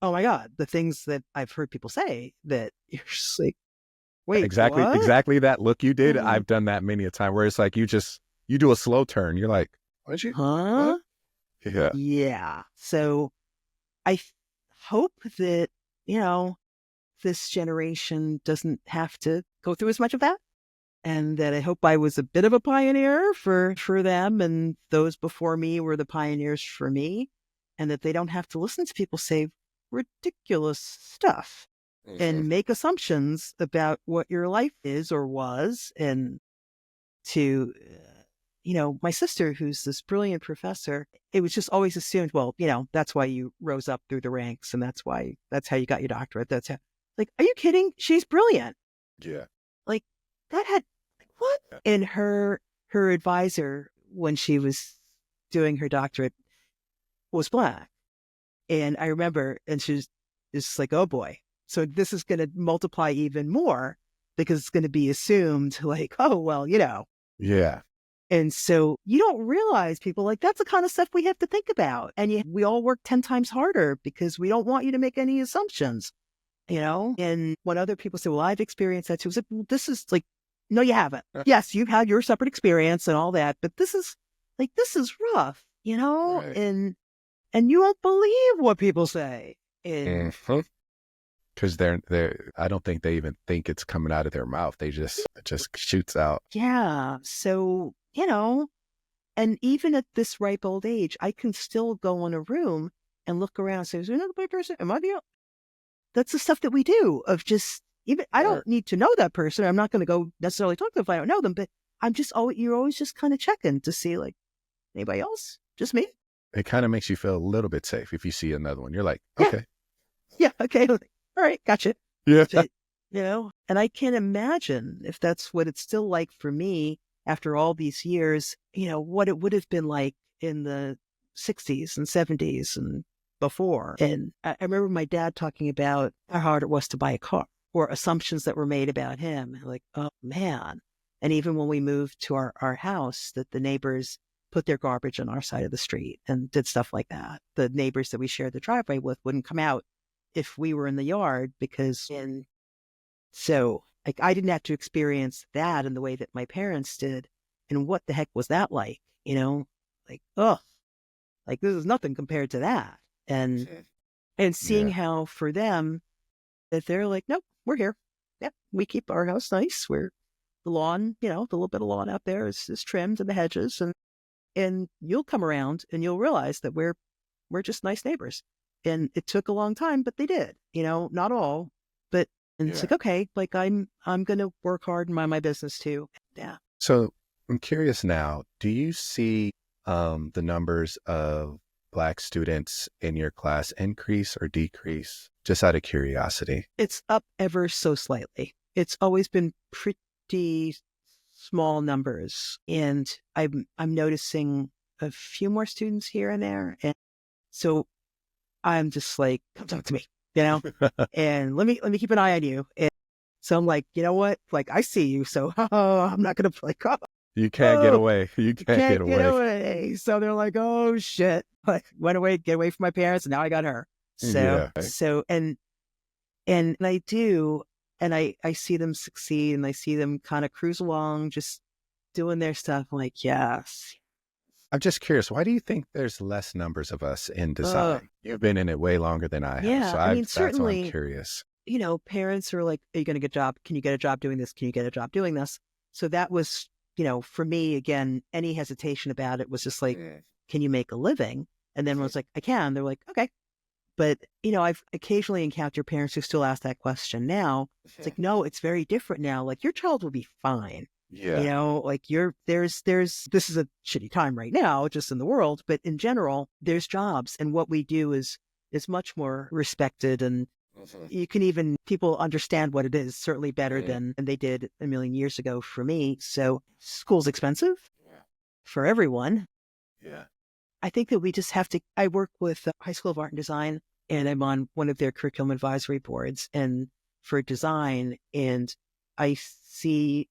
oh my God, the things that I've heard people say that you're just like, wait, what? Exactly that look you did. I've done that many a time where it's like you do a slow turn. You're like, what did you? Huh? What? Yeah. Yeah. So I hope that, this generation doesn't have to go through as much of that. And that I hope I was a bit of a pioneer for them, and those before me were the pioneers for me, and that they don't have to listen to people say ridiculous stuff and make assumptions about what your life is or was. And to, my sister, who's this brilliant professor, it was just always assumed, well, that's why you rose up through the ranks, and that's how you got your doctorate. That's how, like, are you kidding? She's brilliant. Yeah. Like, that had, what? And her advisor, when she was doing her doctorate, was Black. And I remember, and she was just like, oh boy. So this is going to multiply even more because it's going to be assumed like, oh, well, Yeah. And so you don't realize, people, like, that's the kind of stuff we have to think about. And we all work 10 times harder because we don't want you to make any assumptions, And when other people say, well, I've experienced that too, it's like, well, this is like, no, you haven't. Yes, you've had your separate experience and all that, but this is rough, Right. and you won't believe what people say. And because I don't think they even think it's coming out of their mouth. It just shoots out. yeah. So, and even at this ripe old age, I can still go in a room and look around and say, is there another Black person? Am I the That's the stuff that we do of just, even, I don't need to know that person. I'm not going to go necessarily talk to them if I don't know them, but you're always just kind of checking to see, like, anybody else? Just me? It kind of makes you feel a little bit safe if you see another one. You're like, okay. Yeah. Okay. All right. Gotcha. Yeah. But, and I can't imagine if that's what it's still like for me after all these years, what it would have been like in the 60s and 70s and before. And I remember my dad talking about how hard it was to buy a car, or assumptions that were made about him. Like, oh man. And even when we moved to our house, that the neighbors put their garbage on our side of the street and did stuff like that. The neighbors that we shared the driveway with wouldn't come out if we were in the yard so like, I didn't have to experience that in the way that my parents did. And what the heck was that like? Like, oh, like, this is nothing compared to that. And seeing how for them that they're like, nope, we're here. Yep, we keep our house nice. We're the lawn, the little bit of lawn out there is trimmed, and the hedges, and you'll come around and you'll realize that we're just nice neighbors. And it took a long time, but they did. Not all, but it's like, okay, like, I'm going to work hard and mind my business too. Yeah. So I'm curious now, do you see the numbers of Black students in your class increase or decrease, just out of curiosity? It's up ever so slightly. It's always been pretty small numbers, and I'm noticing a few more students here and there, and so I'm just like, come talk to me, and let me keep an eye on you. And so I'm like, you know what? Like, I see you, so I'm not gonna like, oh, you can't get away. You can't get away. So they're like, oh shit, like, get away from my parents, and now I got her. So and I do, and I see them succeed, and I see them kind of cruise along, just doing their stuff. I'm like, yes. I'm just curious, why do you think there's less numbers of us in design? You've been in it way longer than I have. Yeah, so I mean, certainly, that's why I'm curious. Parents are like, are you going to get a job? Can you get a job doing this? Can you get a job doing this? So that was, for me, again, any hesitation about it was just like, can you make a living? And then when I was like, I can, they're like, okay. But, I've occasionally encountered parents who still ask that question now. It's like, no, it's very different now. Like your child will be fine. Yeah. Like this is a shitty time right now, just in the world, but in general, there's jobs, and what we do is much more respected, and people understand what it is certainly better than they did a million years ago for me. So school's expensive for everyone. Yeah. I think that we just have to, I work with the High School of Art and Design, and I'm on one of their curriculum advisory boards and for design. And I see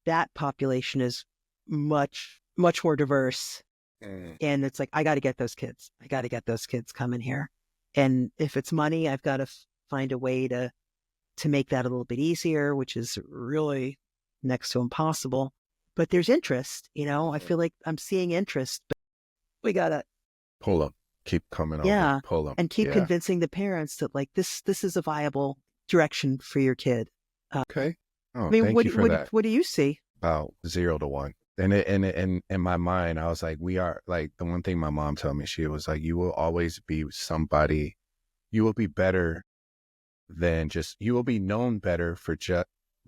that population is much, much more diverse. And it's like, I got to get those kids. I got to get those kids coming here. And if it's money, I've got to find a way to make that a little bit easier, which is really next to impossible. But there's interest, I feel like I'm seeing interest, but we got to pull them, keep coming over, pull them. And keep convincing the parents that like this is a viable direction for your kid. Okay. Oh, I mean, thank you for that. What do you see? About 0 to 1. And in my mind, I was like, we are like, the one thing my mom told me, she was like, you will always be somebody, you will be better than you will be known better for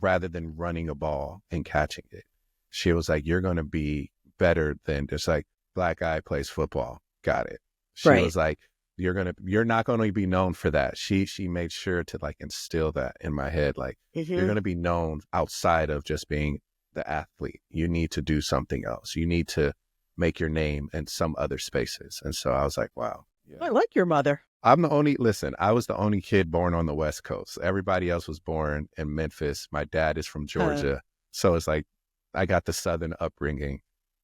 rather than running a ball and catching it. She was like, you're going to be better than just like, black guy plays football. Got it. She was like, you're not going to be known for that. She made sure to like instill that in my head. Like you're going to be known outside of just being the athlete. You need to do something else. You need to make your name in some other spaces. And so I was like, wow. I like your mother. I was the only kid born on the West Coast. Everybody else was born in Memphis. My dad is from Georgia. So it's like, I got the Southern upbringing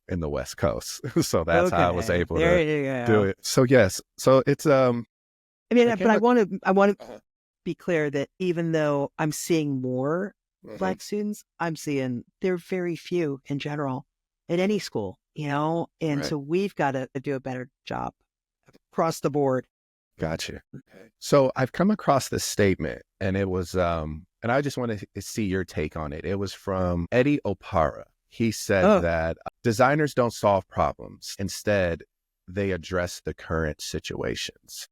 in the West Coast. So that's how I was able to do it. So yes. So it's, I want to be clear that even though I'm seeing more Black students, I'm seeing there are very few in general at any school, and so we've got to do a better job across the board. Gotcha. Okay. So I've come across this statement, and it was, and I just want to see your take on it. It was from Eddie Opara. He said that designers don't solve problems. Instead, they address the current situations.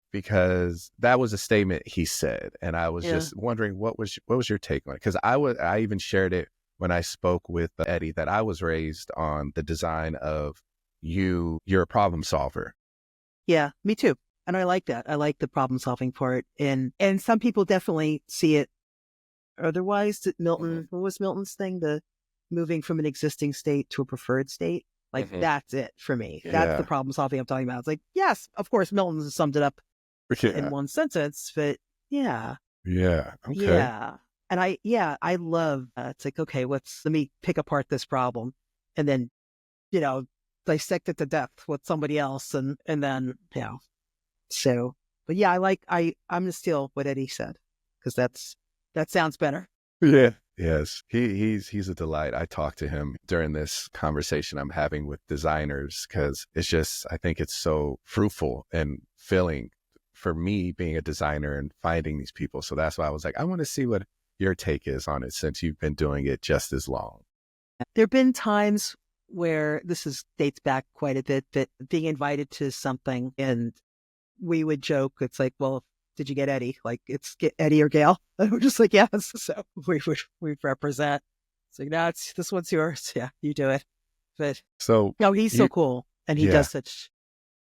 Because that was a statement he said, and I was just wondering what was your take on it? Because I even shared it when I spoke with Eddie that I was raised on the design of you're a problem solver. Yeah, me too, and I like that. I like the problem solving part, and some people definitely see it otherwise. Milton, what was Milton's thing? The moving from an existing state to a preferred state. Like that's it for me. That's the problem solving I'm talking about. It's like, yes, of course, Milton summed it up in one sentence, but okay. And I love it's like, okay, let me pick apart this problem and then dissect it to death with somebody else, and then so, but I'm gonna steal what Eddie said, because that sounds better. Yes, he's a delight. I talked to him during this conversation I'm having with designers, because I think it's so fruitful and filling for me being a designer and finding these people. So that's why I was like, I want to see what your take is on it, since you've been doing it just as long. There have been times where dates back quite a bit, that being invited to something and we would joke, it's like, well, did you get Eddie? Like, it's get Eddie or Gail. And we're just like, yes. So we represent. It's like, no, this one's yours. Yeah, you do it. But he's so cool, and he does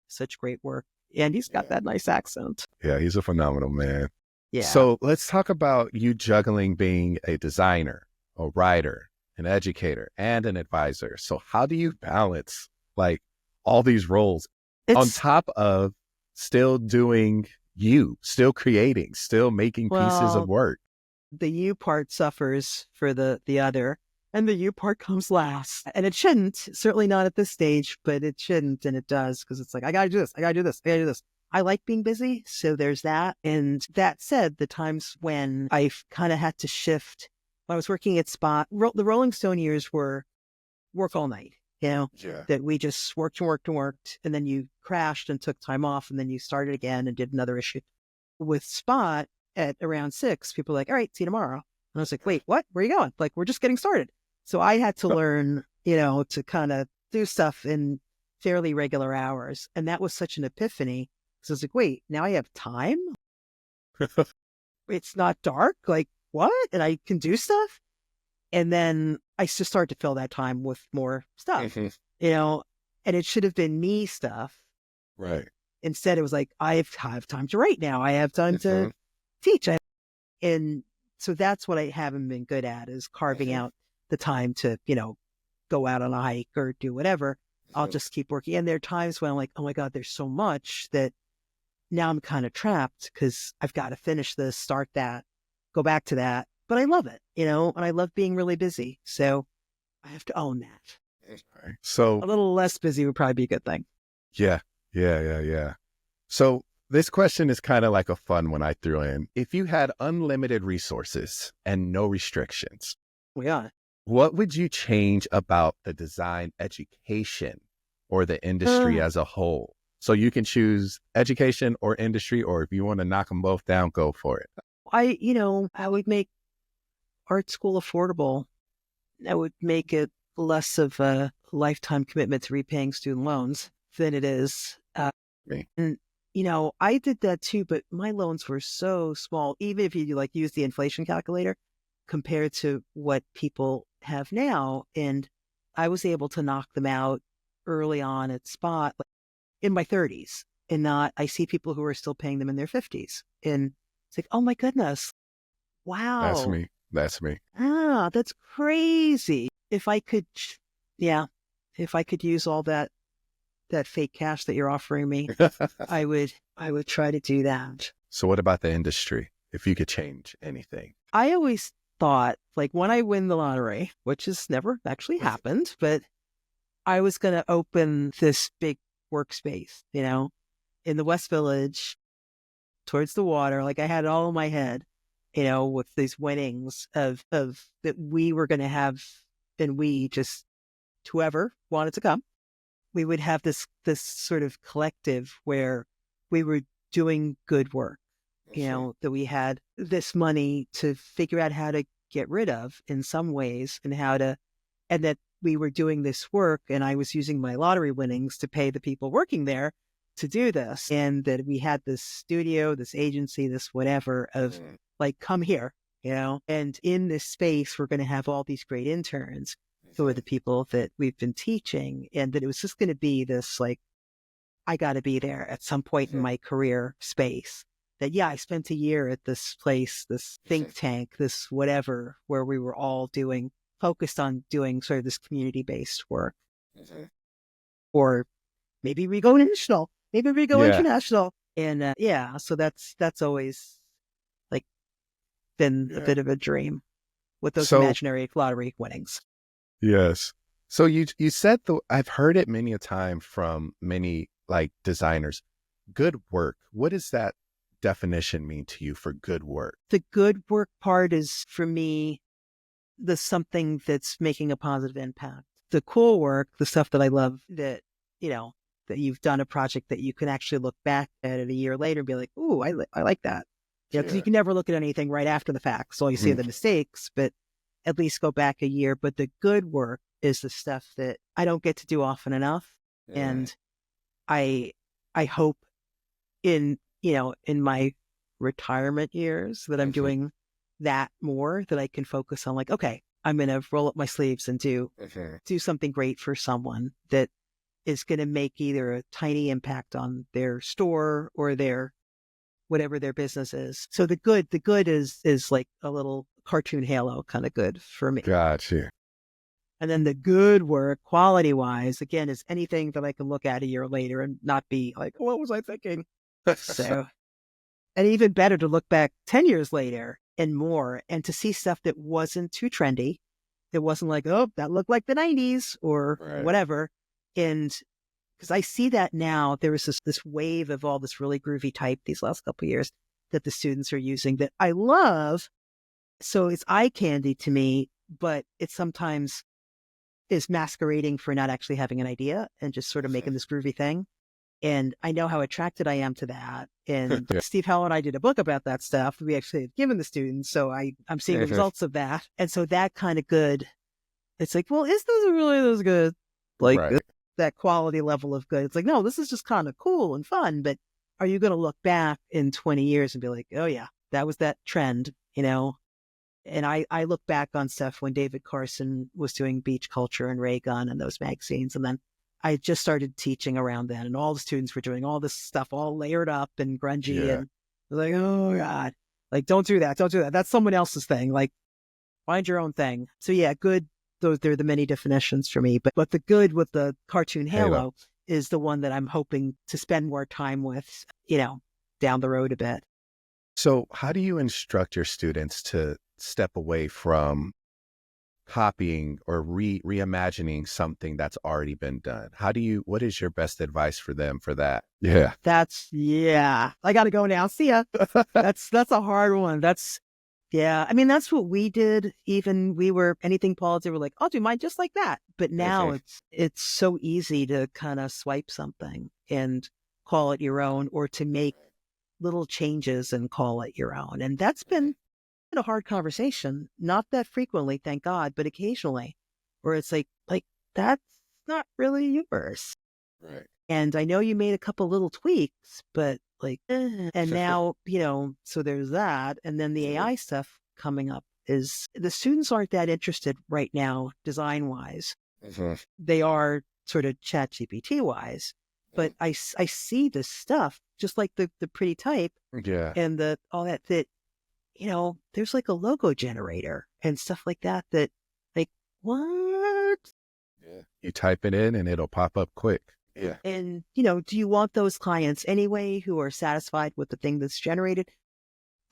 such great work. And he's got that nice accent. Yeah, he's a phenomenal man. Yeah. So let's talk about you juggling being a designer, a writer, an educator, and an advisor. So how do you balance like all these roles on top of still doing still creating, still making pieces of work? The you part suffers for the other, and the you part comes last. And it shouldn't, certainly not at this stage, but it shouldn't, and it does, because it's like, I gotta do this, I gotta do this, I gotta do this. I like being busy, so there's that. And that said, the times when I've kind of had to shift, when I was working at Spot, the Rolling Stone years were work all night, that we just worked and worked and worked, and then you crashed and took time off, and then you started again and did another issue. With Spot, at around 6, people were like, all right, see you tomorrow. And I was like, wait, what? Where are you going? Like, we're just getting started. So I had to learn, to kind of do stuff in fairly regular hours. And that was such an epiphany. So I was like, wait, now I have time? It's not dark? Like, what? And I can do stuff? And then I just started to fill that time with more stuff, you know, and it should have been me stuff. Right. Instead, it was like, I have time to write now. I have time to teach. And so that's what I haven't been good at, is carving out the time to, go out on a hike or do whatever. I'll just keep working. And there are times when I'm like, oh my God, there's so much that now I'm kind of trapped because I've got to finish this, start that, go back to that. But I love it, and I love being really busy. So I have to own that. So a little less busy would probably be a good thing. Yeah. So this question is kind of like a fun one I threw in. If you had unlimited resources and no restrictions, what would you change about the design education or the industry as a whole? So you can choose education or industry, or if you want to knock them both down, go for it. I would make art school affordable. I would make it less of a lifetime commitment to repaying student loans than it is. And, I did that too, but my loans were so small, even if you use the inflation calculator compared to what people have now. And I was able to knock them out early on at spot in my 30s, and I see people who are still paying them in their 50s. And it's like, oh my goodness. Wow. That's me. Ah, that's crazy. If I could use all that fake cash that you're offering me, I would try to do that. So what about the industry? If you could change anything? I always thought, when I win the lottery, which has never actually happened, but I was going to open this big workspace, in the West Village towards the water. I had it all in my head, with these winnings of that we were going to have, and we just, whoever wanted to come, we would have this sort of collective where we were doing good work, that we had this money to figure out how to get rid of in some ways, and that we were doing this work, and I was using my lottery winnings to pay the people working there to do this. And that we had this studio, this agency, this whatever of come here, and in this space, we're going to have all these great interns who are the people that we've been teaching. And that it was just going to be this, I got to be there at some point in my career space. That, I spent a year at this place, this think tank, this whatever, where we were all focused on doing sort of this community-based work. Or maybe we go national, maybe we go international. And so that's always been a bit of a dream with those imaginary lottery winnings. Yes. So you said, I've heard it many a time from many designers, good work. What does that definition mean to you for good work? The good work part is, for me, the something that's making a positive impact. The cool work, the stuff that I love, that, that you've done a project that you can actually look back at it a year later and be like, ooh, I like that. Because you can never look at anything right after the fact. So all you see are the mistakes, but at least go back a year. But the good work is the stuff that I don't get to do often enough. And I hope in my retirement years that I'm doing that more, that I can focus on okay, I'm going to roll up my sleeves and do something great for someone that is going to make either a tiny impact on their store or their whatever their business is. So the good is like a little cartoon halo kind of good for me. Gotcha. And then the good work, quality wise, again, is anything that I can look at a year later and not be like, what was I thinking? So, and even better to look back 10 years later and more, and to see stuff that wasn't too trendy. It wasn't like, oh, that looked like the 90s or whatever. And because I see that now, there was this wave of all this really groovy type these last couple of years that the students are using that I love. So it's eye candy to me, but it sometimes is masquerading for not actually having an idea and just sort of making this groovy thing. And I know how attracted I am to that. And Steve Howell and I did a book about that stuff. We actually had given the students. So I'm seeing the results of that. And so that kind of good, it's like, well, is this really this good? that quality level of good. It's like, no, this is just kind of cool and fun, but are you going to look back in 20 years and be like, oh yeah, that was that trend, And I look back on stuff when David Carson was doing Beach Culture and Ray Gun and those magazines. And then I just started teaching around then, and all the students were doing all this stuff all layered up and grungy. Yeah. And I was like, oh God, like, don't do that. Don't do that. That's someone else's thing. Like, find your own thing. So yeah, good. Those, they're the many definitions for me. But the good with the cartoon halo is the one that I'm hoping to spend more time with, down the road a bit. So how do you instruct your students to step away from copying or reimagining something that's already been done? What is your best advice for them for that? Yeah. I got to go now. See ya. That's a hard one. I mean, that's what we did. Even we were anything Paul did, we're like, I'll do mine just like that. But now it's so easy to kind of swipe something and call it your own, or to make little changes and call it your own. And that's been a hard conversation. Not that frequently, thank God, but occasionally, where it's like that's not really yours. Right. And I know you made a couple little tweaks, but and now, so there's that. And then the AI stuff coming up is the students aren't that interested right now, design wise. Mm-hmm. They are sort of chat GPT wise, but I see this stuff just like the pretty type and all that, there's like a logo generator and stuff like that, like, what? Yeah. You type it in and it'll pop up quick. Yeah. And, do you want those clients anyway who are satisfied with the thing that's generated?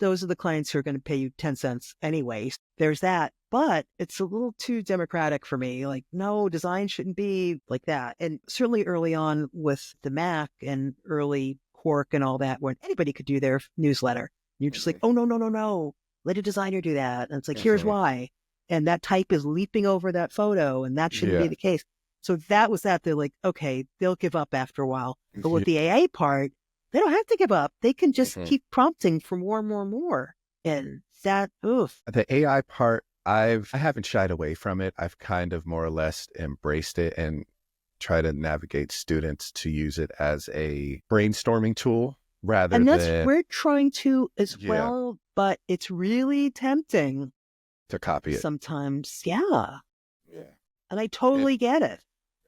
Those are the clients who are going to pay you 10 cents anyways. There's that. But it's a little too democratic for me. Like, no, design shouldn't be like that. And certainly early on with the Mac and early Quark and all that, when anybody could do their newsletter, you're just like, oh, no. Let a designer do that. And it's like, here's why. And that type is leaping over that photo, and that shouldn't be the case. So that was that. They're like, okay, they'll give up after a while. But with the AA part, they don't have to give up. They can just keep prompting for more and more and more. And that, oof. The AI part, I haven't shied away from it. I've kind of more or less embraced it and try to navigate students to use it as a brainstorming tool rather than... And that's, we're trying to as well, but it's really tempting. To copy it. Sometimes, yeah. And I totally get it.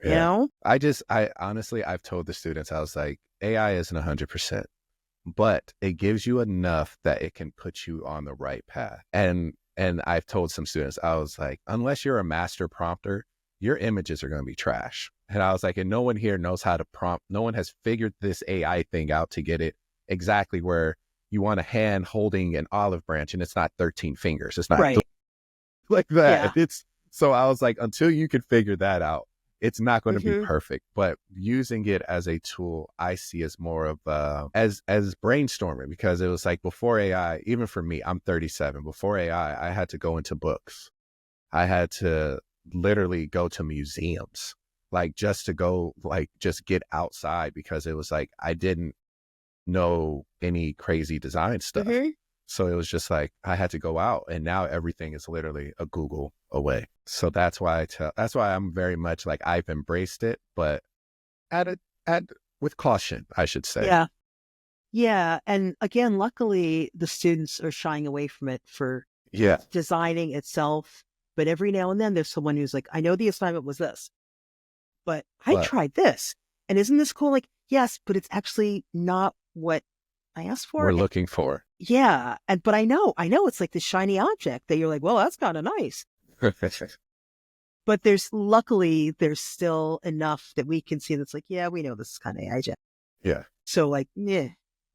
I honestly, I've told the students, I was like, AI isn't 100%, but it gives you enough that it can put you on the right path. And I've told some students, I was like, unless you're a master prompter, your images are going to be trash. And I was like, and no one here knows how to prompt. No one has figured this AI thing out to get it exactly where you want a hand holding an olive branch and it's not 13 fingers. It's not like that. So I was like, until you can figure that out, it's not going to be perfect. But using it as a tool, I see as more of as brainstorming, because it was like before AI, even for me, I'm 37. Before AI, I had to go into books. I had to literally go to museums, like just to go, like just get outside, because it was like I didn't know any crazy design stuff. So it was just like I had to go out, and now everything is literally a Google away. So that's why I'm very much like, I've embraced it, but with caution, I should say. Yeah. And again, luckily the students are shying away from it for designing itself. But every now and then there's someone who's like, I know the assignment was this, but I tried this. And isn't this cool? Like, yes, but it's actually not what I asked for. We're looking for. Yeah. But I know it's like the shiny object that you're like, well, that's kind of nice. But luckily there's still enough that we can see that's like, yeah, we know this is kind of AI. Yeah. So like,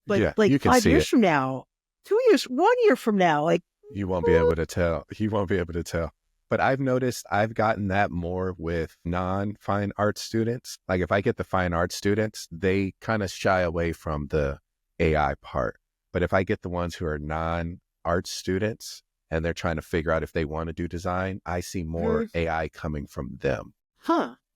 but like 5 years from now, 2 years, 1 year from now, like, you won't be able to tell. But I've noticed I've gotten that more with non-fine art students. Like if I get the fine art students, they kind of shy away from the AI part. But if I get the ones who are non-art students and they're trying to figure out if they want to do design, I see more AI coming from them.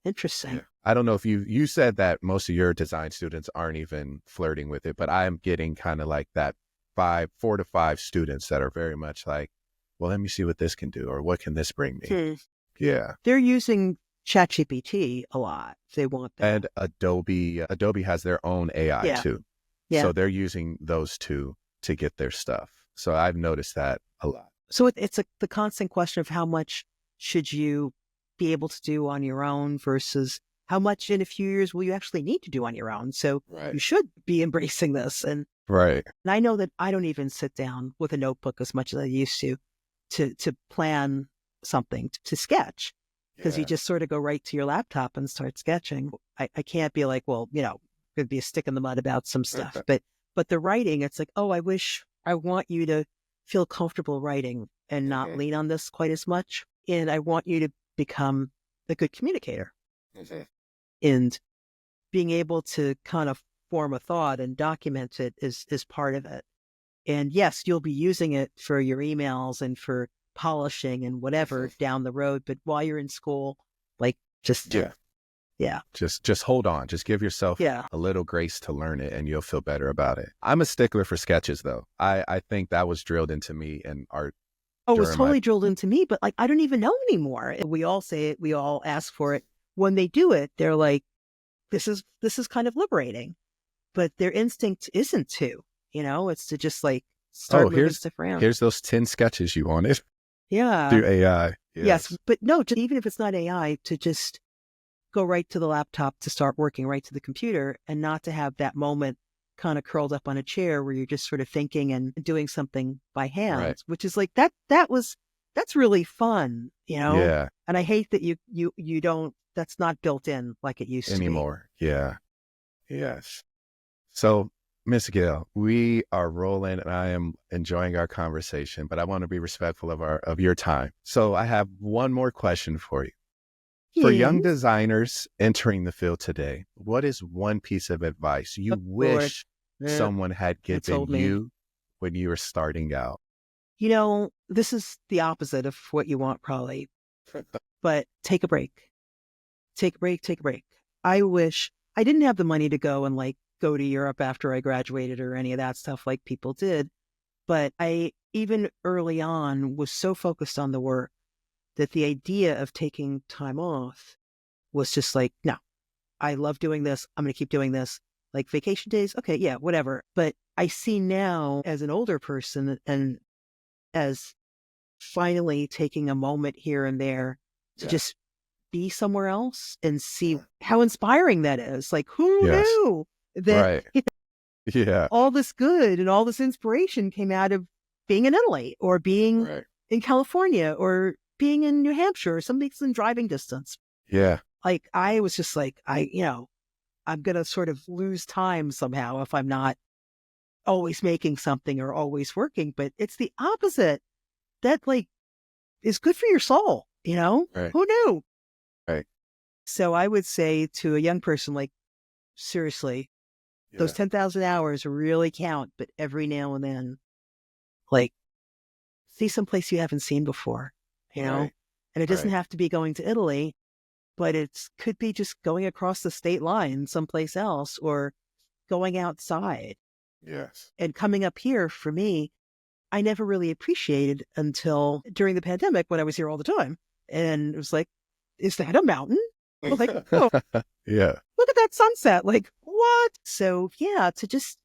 Interesting. Yeah. I don't know if you said that most of your design students aren't even flirting with it, but I'm getting kind of like that 4 to 5 students that are very much like, well, let me see what this can do, or what can this bring me? Yeah. They're using ChatGPT a lot. They want that. And Adobe has their own AI too. Yeah. So they're using those two to get their stuff. So I've noticed that a lot. So it's the constant question of how much should you be able to do on your own versus how much in a few years will you actually need to do on your own. So you should be embracing this. And I know that I don't even sit down with a notebook as much as I used to plan something, to sketch, because you just sort of go right to your laptop and start sketching. I can't be like, well, could be a stick in the mud about some stuff. But the writing, it's like, oh, I want you to feel comfortable writing and not lean on this quite as much. And I want you to become a good communicator. And being able to kind of form a thought and document it is part of it. And yes, you'll be using it for your emails and for polishing and whatever down the road. But while you're in school, just hold on. Just give yourself a little grace to learn it and you'll feel better about it. I'm a stickler for sketches though. I think that was drilled into me in art. Oh, it was totally drilled into me, but I don't even know anymore. We all say it. We all ask for it. When they do it, they're like, this is kind of liberating, but their instinct isn't to, it's to just start moving stuff around. Here's those 10 sketches you wanted. Yeah. Through AI. Yes. But no, even if it's not AI, to just go right to the laptop, to start working right to the computer, and not to have that moment kind of curled up on a chair where you're just sort of thinking and doing something by hand, which is that's really fun, Yeah. And I hate that you don't, that's not built in like it used anymore. To be. Yeah. Yes. So Miss Gail, we are rolling and I am enjoying our conversation, but I want to be respectful of your time. So I have one more question for you. For young designers entering the field today, what is one piece of advice you wish someone had given you when you were starting out? This is the opposite of what you want probably, but take a break. Take a break. I wish I didn't have the money to go and go to Europe after I graduated or any of that stuff like people did. But I, even early on, was so focused on the work that the idea of taking time off was just no, I love doing this. I'm going to keep doing this. Vacation days. Okay. Yeah, whatever. But I see now as an older person and as finally taking a moment here and there to just be somewhere else and see how inspiring that is. Who knew that all this good and all this inspiration came out of being in Italy or being in California or being in New Hampshire or something's in driving distance. Yeah. I was just I'm going to sort of lose time somehow if I'm not always making something or always working, but it's the opposite. That is good for your soul, Who knew? Right. So I would say to a young person, seriously, those 10,000 hours really count, but every now and then, see someplace you haven't seen before, and it doesn't have to be going to Italy, but it could be just going across the state line someplace else or going outside. Yes. And coming up here for me, I never really appreciated until during the pandemic when I was here all the time. And it was is that a mountain? I was oh, yeah. Look at that sunset. What? So yeah, to just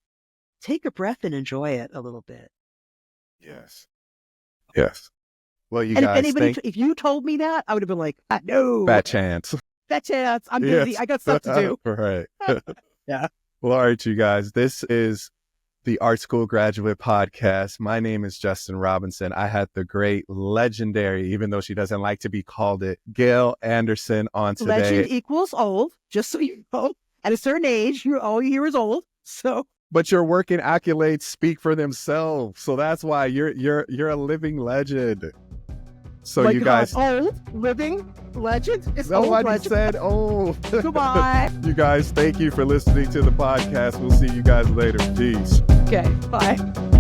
take a breath and enjoy it a little bit. Yes. Yes. Well, you guys if you told me that, I would have been no. Fat chance. I'm busy. I got stuff to do. Right. Yeah. Well, all right, you guys. This is the Art School Graduate Podcast. My name is Justin Robinson. I had the great, legendary, even though she doesn't like to be called it, Gail Anderson on today. Legend equals old, just so you know. At a certain age, all you hear is old. So, but your work and accolades speak for themselves. So that's why you're a living legend. So you guys, old living legend. It's nobody old said old. Goodbye. You guys, thank you for listening to the podcast. We'll see you guys later. Peace. Okay. Bye.